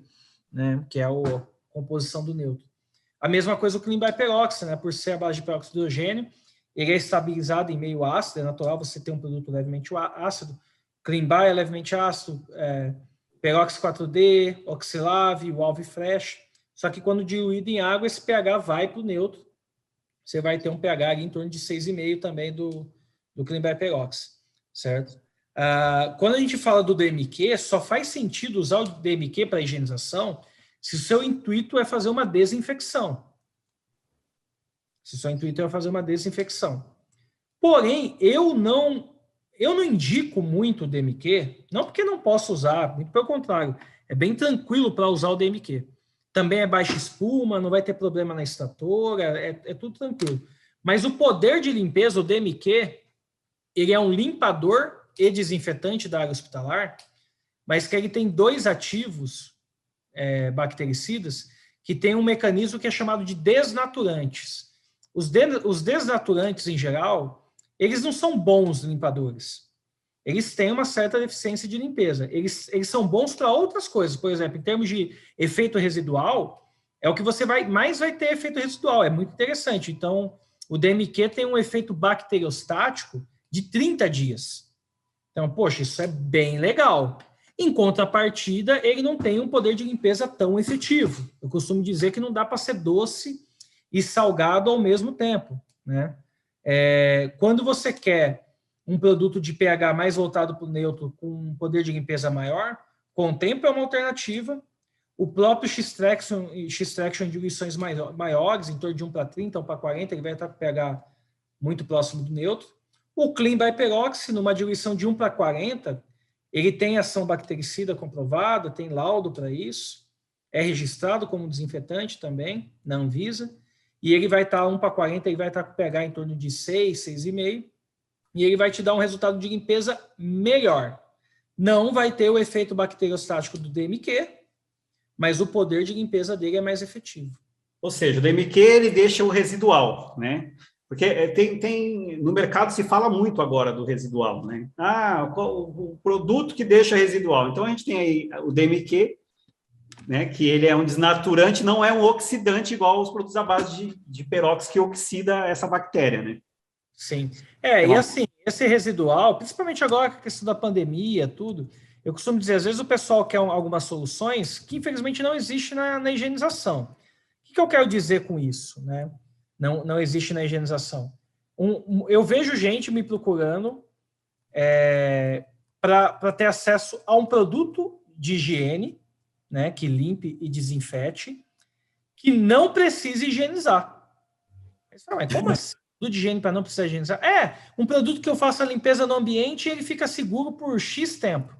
né, que é a composição do neutro. A mesma coisa o Clean by Perox, né? Por ser a base de peróxido de hidrogênio, ele é estabilizado em meio ácido, é natural você ter um produto levemente ácido. Clean by é levemente ácido, Perox 4D, Oxilave, o Alvifresh. Só que quando diluído em água, esse pH vai para o neutro. Você vai ter um pH ali em torno de 6,5 também do Clean by Perox, certo? Quando a gente fala do DMQ, só faz sentido usar o DMQ para higienização se o seu intuito é fazer uma desinfecção. Se o seu intuito é fazer uma desinfecção. Porém, eu não indico muito o DMQ, não porque não posso usar, muito pelo contrário, é bem tranquilo para usar o DMQ. Também é baixa espuma, não vai ter problema na extratora, é tudo tranquilo. Mas o poder de limpeza, o DMQ, ele é um limpador e desinfetante da área hospitalar, mas que ele tem 2 ativos bactericidas que tem um mecanismo que é chamado de desnaturantes. Os desnaturantes, em geral, eles não são bons limpadores. Eles têm uma certa deficiência de limpeza. Eles são bons para outras coisas. Por exemplo, em termos de efeito residual, é o que você mais vai ter efeito residual. É muito interessante. Então, o DMQ tem um efeito bacteriostático de 30 dias. Então, poxa, isso é bem legal. Em contrapartida, ele não tem um poder de limpeza tão efetivo. Eu costumo dizer que não dá para ser doce e salgado ao mesmo tempo, né? Quando você quer um produto de pH mais voltado para o neutro, com um poder de limpeza maior, Contempo é uma alternativa. O próprio X-Traction em diluições maiores, em torno de 1 para 30, 1 para 40, ele vai estar com pH muito próximo do neutro. O Clean by Perox, numa diluição de 1 para 40, ele tem ação bactericida comprovada, tem laudo para isso, é registrado como desinfetante também, na Anvisa, e ele vai estar 1 para 40, ele vai estar com pH em torno de 6, 6,5, e ele vai te dar um resultado de limpeza melhor. Não vai ter o efeito bacteriostático do DMQ, mas o poder de limpeza dele é mais efetivo. Ou seja, o DMQ ele deixa o residual, né? Porque no mercado se fala muito agora do residual, né? O produto que deixa residual. Então a gente tem aí o DMQ, né? Que ele é um desnaturante, não é um oxidante igual os produtos à base de peróxido que oxida essa bactéria, né? Sim. E assim, esse residual, principalmente agora com a questão da pandemia, tudo, eu costumo dizer, às vezes o pessoal quer algumas soluções que infelizmente não existe na higienização. O que eu quero dizer com isso, né? Não existe na higienização. Eu vejo gente me procurando para ter acesso a um produto de higiene, né, que limpe e desinfete, que não precisa higienizar. Mas como assim? Produto de higiene para não precisar higienizar? Um produto que eu faço a limpeza no ambiente e ele fica seguro por X tempo.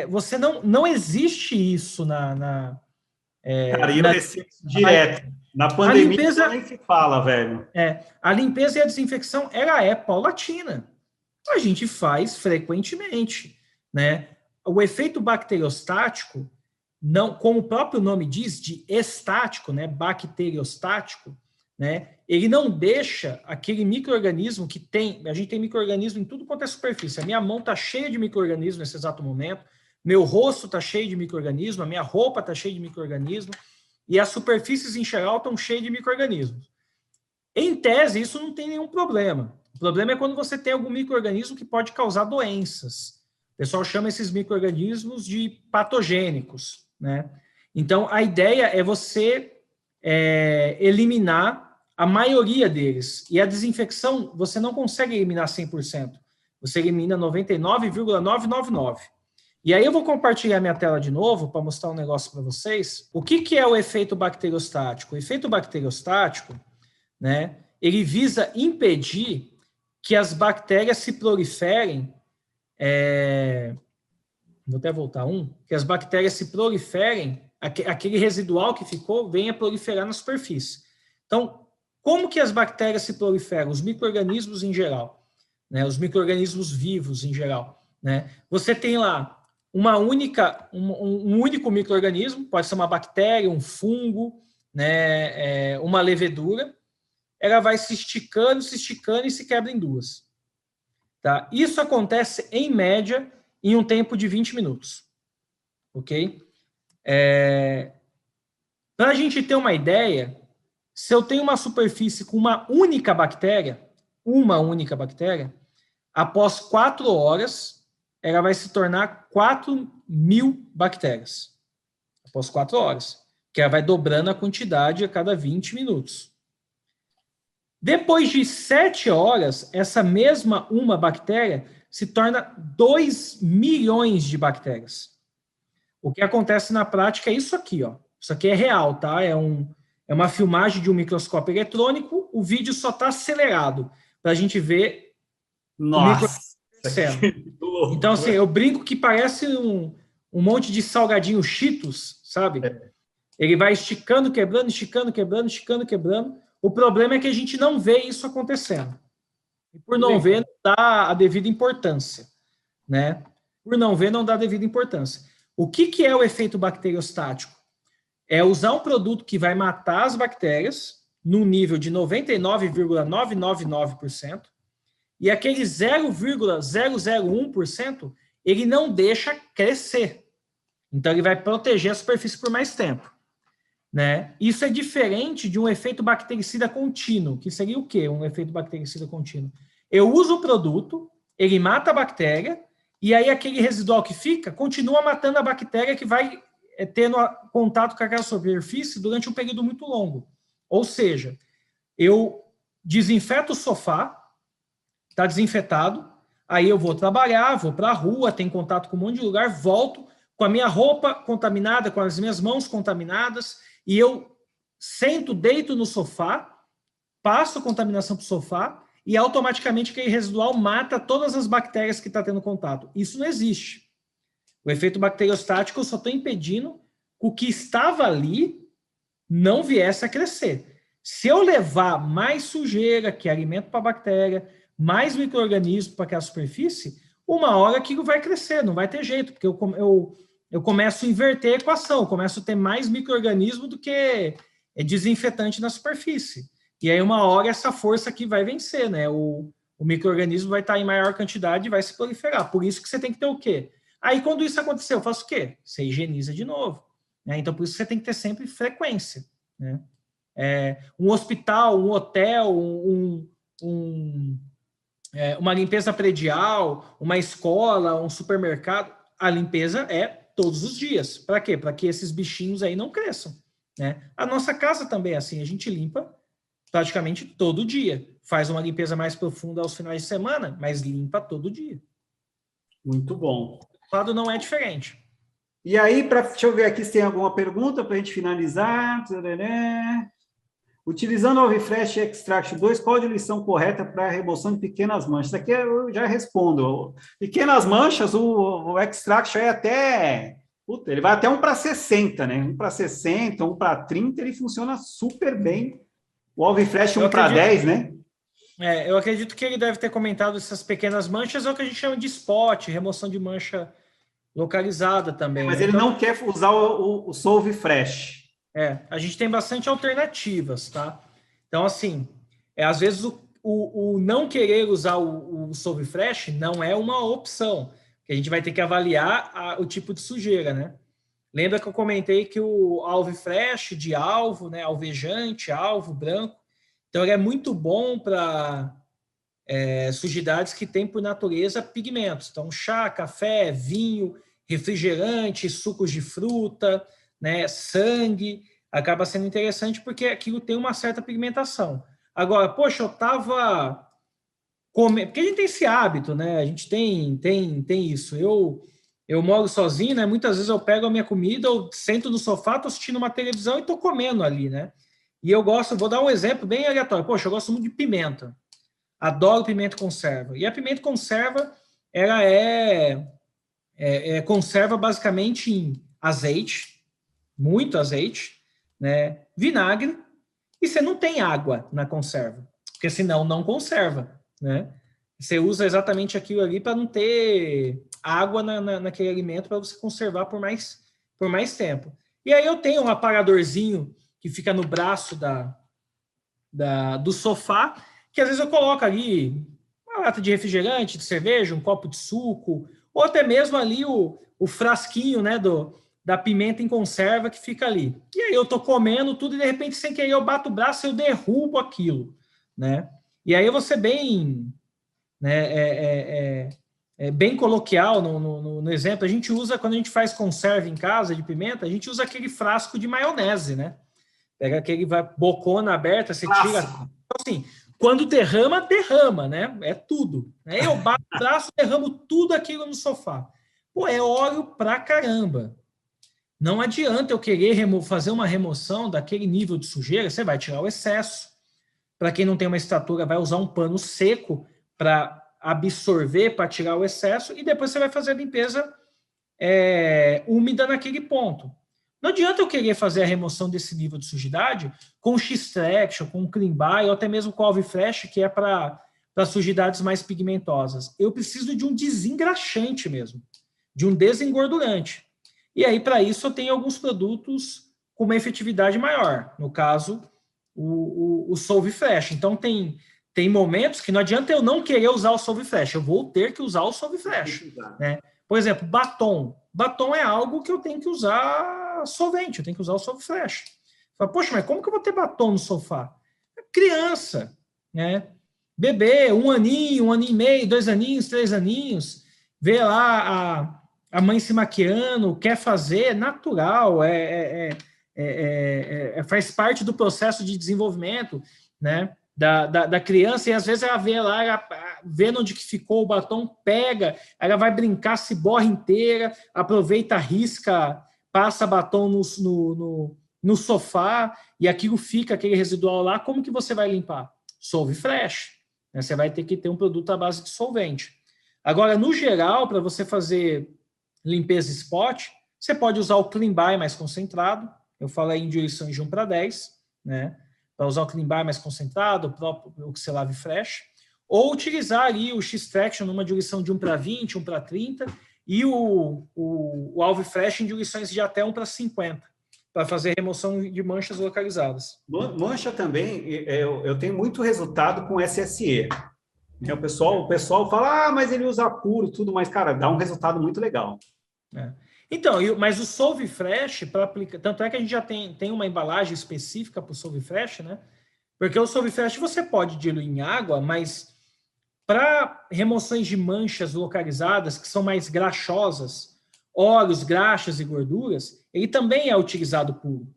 Você não existe isso Cara, eu recebo direto. Na pandemia limpeza, nem se fala, velho. A limpeza e a desinfecção, ela é paulatina. A gente faz frequentemente, né? O efeito bacteriostático, não, como o próprio nome diz, de estático, né? Bacteriostático, né? Ele não deixa aquele micro-organismo que tem... A gente tem micro-organismo em tudo quanto é superfície. A minha mão está cheia de micro-organismo nesse exato momento. Meu rosto está cheio de micro-organismo. A minha roupa está cheia de micro-organismo. E as superfícies em geral estão cheias de micro-organismos. Em tese, isso não tem nenhum problema. O problema é quando você tem algum micro-organismo que pode causar doenças. O pessoal chama esses micro-organismos de patogênicos, né? Então, a ideia é você eliminar a maioria deles. E a desinfecção, você não consegue eliminar 100%. Você elimina 99,999%. E aí eu vou compartilhar minha tela de novo para mostrar um negócio para vocês. O que é o efeito bacteriostático? O efeito bacteriostático, né, ele visa impedir que as bactérias se proliferem, vou até voltar que as bactérias se proliferem, aquele residual que ficou venha proliferar na superfície. Então, como que as bactérias se proliferam? Os micro-organismos em geral, né, os micro-organismos vivos em geral, né? Você tem lá um único micro-organismo, pode ser uma bactéria, um fungo, né, uma levedura, ela vai se esticando e se quebra em duas. Tá? Isso acontece, em média, em um tempo de 20 minutos. Ok? Para a gente ter uma ideia, se eu tenho uma superfície com uma única bactéria, após 4 horas, ela vai se tornar 4.000 bactérias. Após 4 horas. Que ela vai dobrando a quantidade a cada 20 minutos. Depois de 7 horas, essa mesma uma bactéria se torna 2 milhões de bactérias. O que acontece na prática é isso aqui, ó. Isso aqui é real, tá? É uma filmagem de um microscópio eletrônico, o vídeo só está acelerado, para a gente ver o microscópio. Então, assim, eu brinco que parece um monte de salgadinho Cheetos, sabe? Ele vai esticando, quebrando, esticando, quebrando, esticando, quebrando. O problema é que a gente não vê isso acontecendo. E por não ver, não dá a devida importância, né? Por não ver, não dá a devida importância. O que é o efeito bacteriostático? É usar um produto que vai matar as bactérias num nível de 99,999%, e aquele 0,001% ele não deixa crescer. Então, ele vai proteger a superfície por mais tempo. Né? Isso é diferente de um efeito bactericida contínuo, que seria o quê? Um efeito bactericida contínuo. Eu uso o produto, ele mata a bactéria, e aí aquele residual que fica continua matando a bactéria que vai tendo contato com aquela superfície durante um período muito longo. Ou seja, eu desinfeto o sofá, está desinfetado, aí eu vou trabalhar, vou para a rua, tenho contato com um monte de lugar, volto com a minha roupa contaminada, com as minhas mãos contaminadas, e eu sento, deito no sofá, passo a contaminação para o sofá, e automaticamente aquele residual mata todas as bactérias que está tendo contato. Isso não existe. O efeito bacteriostático eu só estou impedindo que o que estava ali não viesse a crescer. Se eu levar mais sujeira, que é alimento para a bactéria, mais micro-organismo para aquela superfície, uma hora aquilo vai crescer, não vai ter jeito, porque eu começo a inverter a equação, eu começo a ter mais micro-organismo do que desinfetante na superfície. E aí uma hora essa força aqui vai vencer, né? O micro-organismo vai estar em maior quantidade e vai se proliferar. Por isso que você tem que ter o quê? Aí quando isso acontecer, eu faço o quê? Você higieniza de novo. Né? Então por isso você tem que ter sempre frequência. Né? Um hospital, um hotel, uma limpeza predial, uma escola, um supermercado, a limpeza é todos os dias. Para quê? Para que esses bichinhos aí não cresçam. Né? A nossa casa também é assim, a gente limpa praticamente todo dia. Faz uma limpeza mais profunda aos finais de semana, mas limpa todo dia. Muito bom. O lado não é diferente. E aí, deixa eu ver aqui se tem alguma pergunta para a gente finalizar. Utilizando o Alvifresh Extract 2, qual a diluição correta para a remoção de pequenas manchas? Aqui eu já respondo. Pequenas manchas, o Extract é até... ele vai até 1:60, né? 1:60, 1:30, ele funciona super bem. O Alvifresh 1:10, né? Eu acredito que ele deve ter comentado essas pequenas manchas, é o que a gente chama de spot, remoção de mancha localizada também. Mas né? ele não quer usar o Solvifresh. A gente tem bastante alternativas, tá? Então, assim, às vezes o não querer usar o Solvifresh não é uma opção, que a gente vai ter que avaliar o tipo de sujeira, né? Lembra que eu comentei que o Alvifresh de alvo, né, alvejante, alvo, branco, então ele é muito bom para sujidades que têm por natureza pigmentos. Então, chá, café, vinho, refrigerante, sucos de fruta, né, sangue, acaba sendo interessante porque aquilo tem uma certa pigmentação. Agora, poxa, eu estava comendo... Porque a gente tem esse hábito, né? A gente tem isso. Eu moro sozinho, né? Muitas vezes eu pego a minha comida, eu sento no sofá, estou assistindo uma televisão e estou comendo ali, né? E eu gosto, vou dar um exemplo bem aleatório. Poxa, eu gosto muito de pimenta. Adoro pimenta conserva. E a pimenta conserva, ela conserva basicamente em azeite, muito azeite, né? Vinagre, e você não tem água na conserva, porque senão não conserva, né? Você usa exatamente aquilo ali para não ter água naquele alimento para você conservar por mais tempo. E aí eu tenho um aparadorzinho que fica no braço do sofá, que às vezes eu coloco ali uma lata de refrigerante, de cerveja, um copo de suco, ou até mesmo ali o frasquinho, né, da pimenta em conserva que fica ali. E aí eu tô comendo tudo e de repente, sem querer, eu bato o braço e eu derrubo aquilo, né? E aí eu vou ser bem, né, bem coloquial no exemplo. A gente usa, quando a gente faz conserva em casa de pimenta, a gente usa aquele frasco de maionese, né? Pega aquele bocona aberta, você tira. Então, assim, quando derrama, né? É tudo. Né? Eu bato o braço, derramo tudo aquilo no sofá. Pô, é óleo pra caramba. Não adianta eu querer fazer uma remoção daquele nível de sujeira, você vai tirar o excesso. Para quem não tem uma estatura, vai usar um pano seco para absorver, para tirar o excesso, e depois você vai fazer a limpeza úmida naquele ponto. Não adianta eu querer fazer a remoção desse nível de sujidade com X-Traction, com Clean By, ou até mesmo com Alve Flash, que é para sujidades mais pigmentosas. Eu preciso de um desengraxante mesmo, de um desengordurante. E aí, para isso, eu tenho alguns produtos com uma efetividade maior. No caso, o Solve Flash. Então, tem momentos que não adianta eu não querer usar o Solve Flash, eu vou ter que usar o Solve Flash. Né? Por exemplo, batom. Batom é algo que eu tenho que usar solvente, eu tenho que usar o Solve Flash. Fala, poxa, mas como que eu vou ter batom no sofá? Criança, né? Bebê, 1 aninho, 1 aninho e meio, 2 aninhos, 3 aninhos, vê lá a mãe se maquiando, quer fazer, natural, faz parte do processo de desenvolvimento, né, da criança, e às vezes ela vê lá, ela, vendo onde que ficou o batom, pega, ela vai brincar, se borra inteira, aproveita, risca, passa batom no sofá, e aquilo fica, aquele residual lá, como que você vai limpar? Solve Flash, né? Você vai ter que ter um produto à base de solvente. Agora, no geral, para você fazer limpeza spot, você pode usar o Clean By mais concentrado, eu falei em direções de 1 para 10, né? Para usar o Clean By mais concentrado, o próprio Oxelave Fresh, ou utilizar ali o X-Traction numa direção de 1 para 20, 1 para 30, e o Alve Fresh em direções de até 1 para 50, para fazer remoção de manchas localizadas. Mancha também, eu tenho muito resultado com SSE. O pessoal fala, mas ele usa puro, tudo, mas, cara, dá um resultado muito legal. Então, mas o Solve Fresh, para aplicar, tanto é que a gente já tem uma embalagem específica para o Solve Fresh, né? Porque o Solve Fresh você pode diluir em água, mas para remoções de manchas localizadas, que são mais graxosas, óleos, graxas e gorduras, ele também é utilizado puro.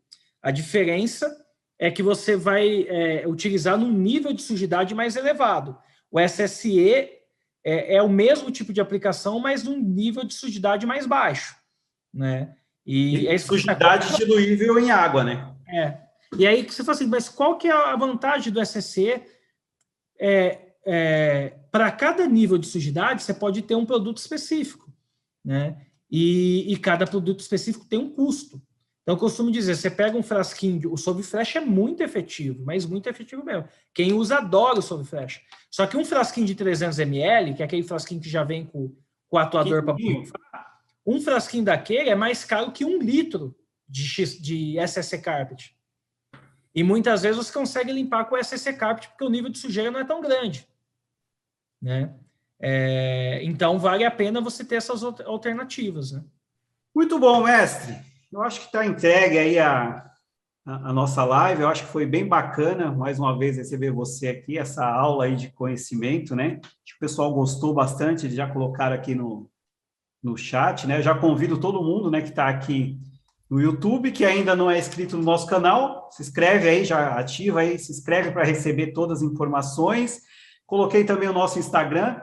A diferença é que você vai utilizar num nível de sujidade mais elevado. O SSE é o mesmo tipo de aplicação, mas num nível de sujidade mais baixo, né? E sujidade diluível em água, né? E aí você fala assim, mas qual que é a vantagem do SSE? Para cada nível de sujidade, você pode ter um produto específico, né? E cada produto específico tem um custo. Então, eu costumo dizer, você pega um frasquinho, o Solve Flash é muito efetivo, mas muito efetivo mesmo. Quem usa adora o Solve Flash. Só que um frasquinho de 300 ml, que é aquele frasquinho que já vem com o atuador para borrifar, um frasquinho daquele é mais caro que 1 litro de SSC Carpet. E muitas vezes você consegue limpar com o SSC Carpet porque o nível de sujeira não é tão grande. Né? Então, vale a pena você ter essas alternativas. Né? Muito bom, mestre. Eu acho que está entregue aí a nossa live. Eu acho que foi bem bacana, mais uma vez, receber você aqui, essa aula aí de conhecimento, né? Acho que o pessoal gostou bastante, eles já colocaram aqui no chat, né? Eu já convido todo mundo, né, que está aqui no YouTube, que ainda não é inscrito no nosso canal, se inscreve aí, já ativa aí, se inscreve para receber todas as informações. Coloquei também o nosso Instagram,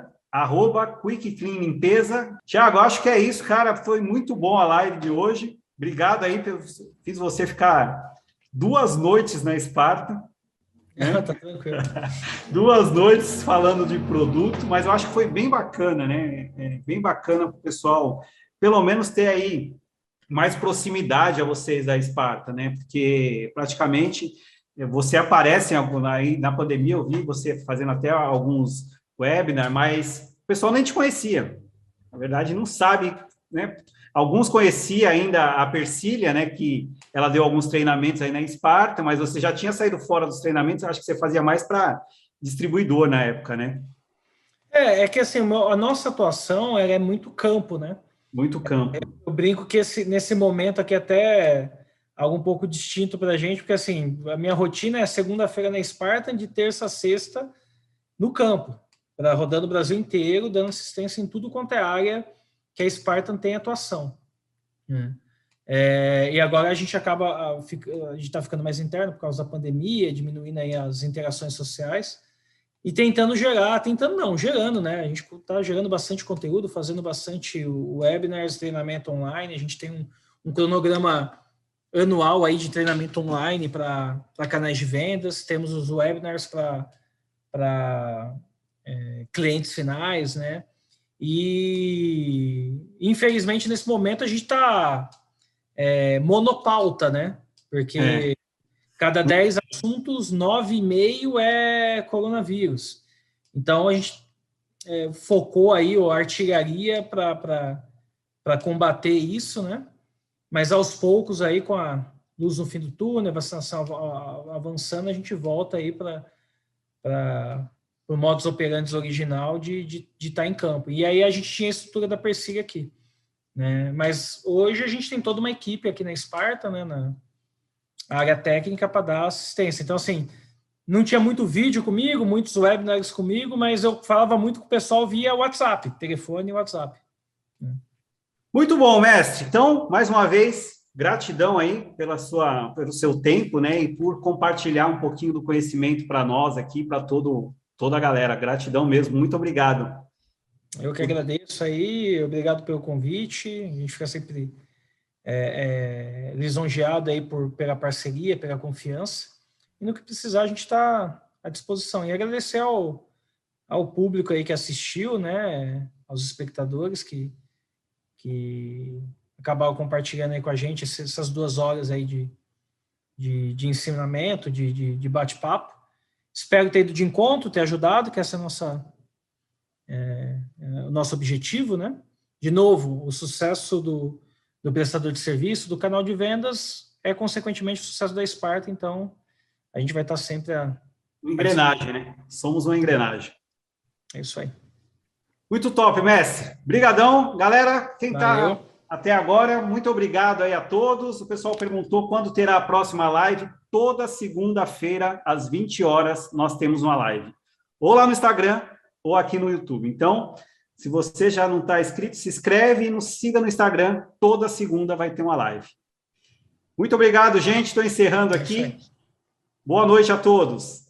@QuickCleanLimpeza. Tiago, acho que é isso, cara. Foi muito bom a live de hoje. Obrigado aí, fiz você ficar 2 noites na Esparta. Né? Tá tranquilo. 2 noites falando de produto, mas eu acho que foi bem bacana, né? Bem bacana para o pessoal, pelo menos, ter aí mais proximidade a vocês da Esparta, né? Porque praticamente você aparece aí na pandemia, eu vi você fazendo até alguns webinars, mas o pessoal nem te conhecia. Na verdade, não sabe, né? Alguns conheciam ainda a Persília, né, que ela deu alguns treinamentos aí na Esparta, mas você já tinha saído fora dos treinamentos, eu acho que você fazia mais para distribuidor na época, né? É que assim, a nossa atuação ela é muito campo, né? Muito campo. Eu brinco que nesse momento aqui até algo um pouco distinto para a gente, porque assim, a minha rotina é segunda-feira na Spartan, de terça a sexta no campo, rodando o Brasil inteiro, dando assistência em tudo quanto é área que a Spartan tem atuação. E agora a gente está ficando mais interno por causa da pandemia, diminuindo aí as interações sociais e gerando, né? A gente está gerando bastante conteúdo, fazendo bastante webinars, treinamento online. A gente tem um cronograma anual aí de treinamento online para canais de vendas. Temos os webinars para clientes finais, né? E infelizmente nesse momento a gente está monopauta, né? Porque cada 10 assuntos, 9,5 é coronavírus. Então, a gente focou aí a artilharia para combater isso, né? Mas, aos poucos, aí, com a luz no fim do túnel, a vacinação avançando, a gente volta aí para o modus operandi original de estar em campo. E aí, a gente tinha a estrutura da Persig aqui, né? Mas, hoje, a gente tem toda uma equipe aqui na Spartan, né? Na área técnica para dar assistência. Então, assim, não tinha muito vídeo comigo, muitos webinars comigo, mas eu falava muito com o pessoal via WhatsApp, telefone e WhatsApp. Muito bom, mestre. Então, mais uma vez, gratidão aí pelo seu tempo, né, e por compartilhar um pouquinho do conhecimento para nós aqui, para toda a galera. Gratidão mesmo, muito obrigado. Eu que agradeço aí, obrigado pelo convite, a gente fica sempre lisonjeado aí pela parceria, pela confiança, e no que precisar a gente está à disposição. E agradecer ao público aí que assistiu, né, aos espectadores que acabaram compartilhando aí com a gente essas 2 horas aí de ensinamento, de bate-papo. Espero ter ido de encontro, ter ajudado, que esse é o nosso objetivo, né? De novo, o sucesso do prestador de serviço, do canal de vendas, consequentemente o sucesso da Spartan. Então, a gente vai estar sempre uma engrenagem, né? Somos uma engrenagem. É isso aí. Muito top, mestre. Brigadão. Galera, quem está até agora, muito obrigado aí a todos. O pessoal perguntou quando terá a próxima live. Toda segunda-feira, às 20 horas, nós temos uma live. Ou lá no Instagram, ou aqui no YouTube. Então, se você já não está inscrito, se inscreve e nos siga no Instagram. Toda segunda vai ter uma live. Muito obrigado, gente. Estou encerrando aqui. Boa noite a todos.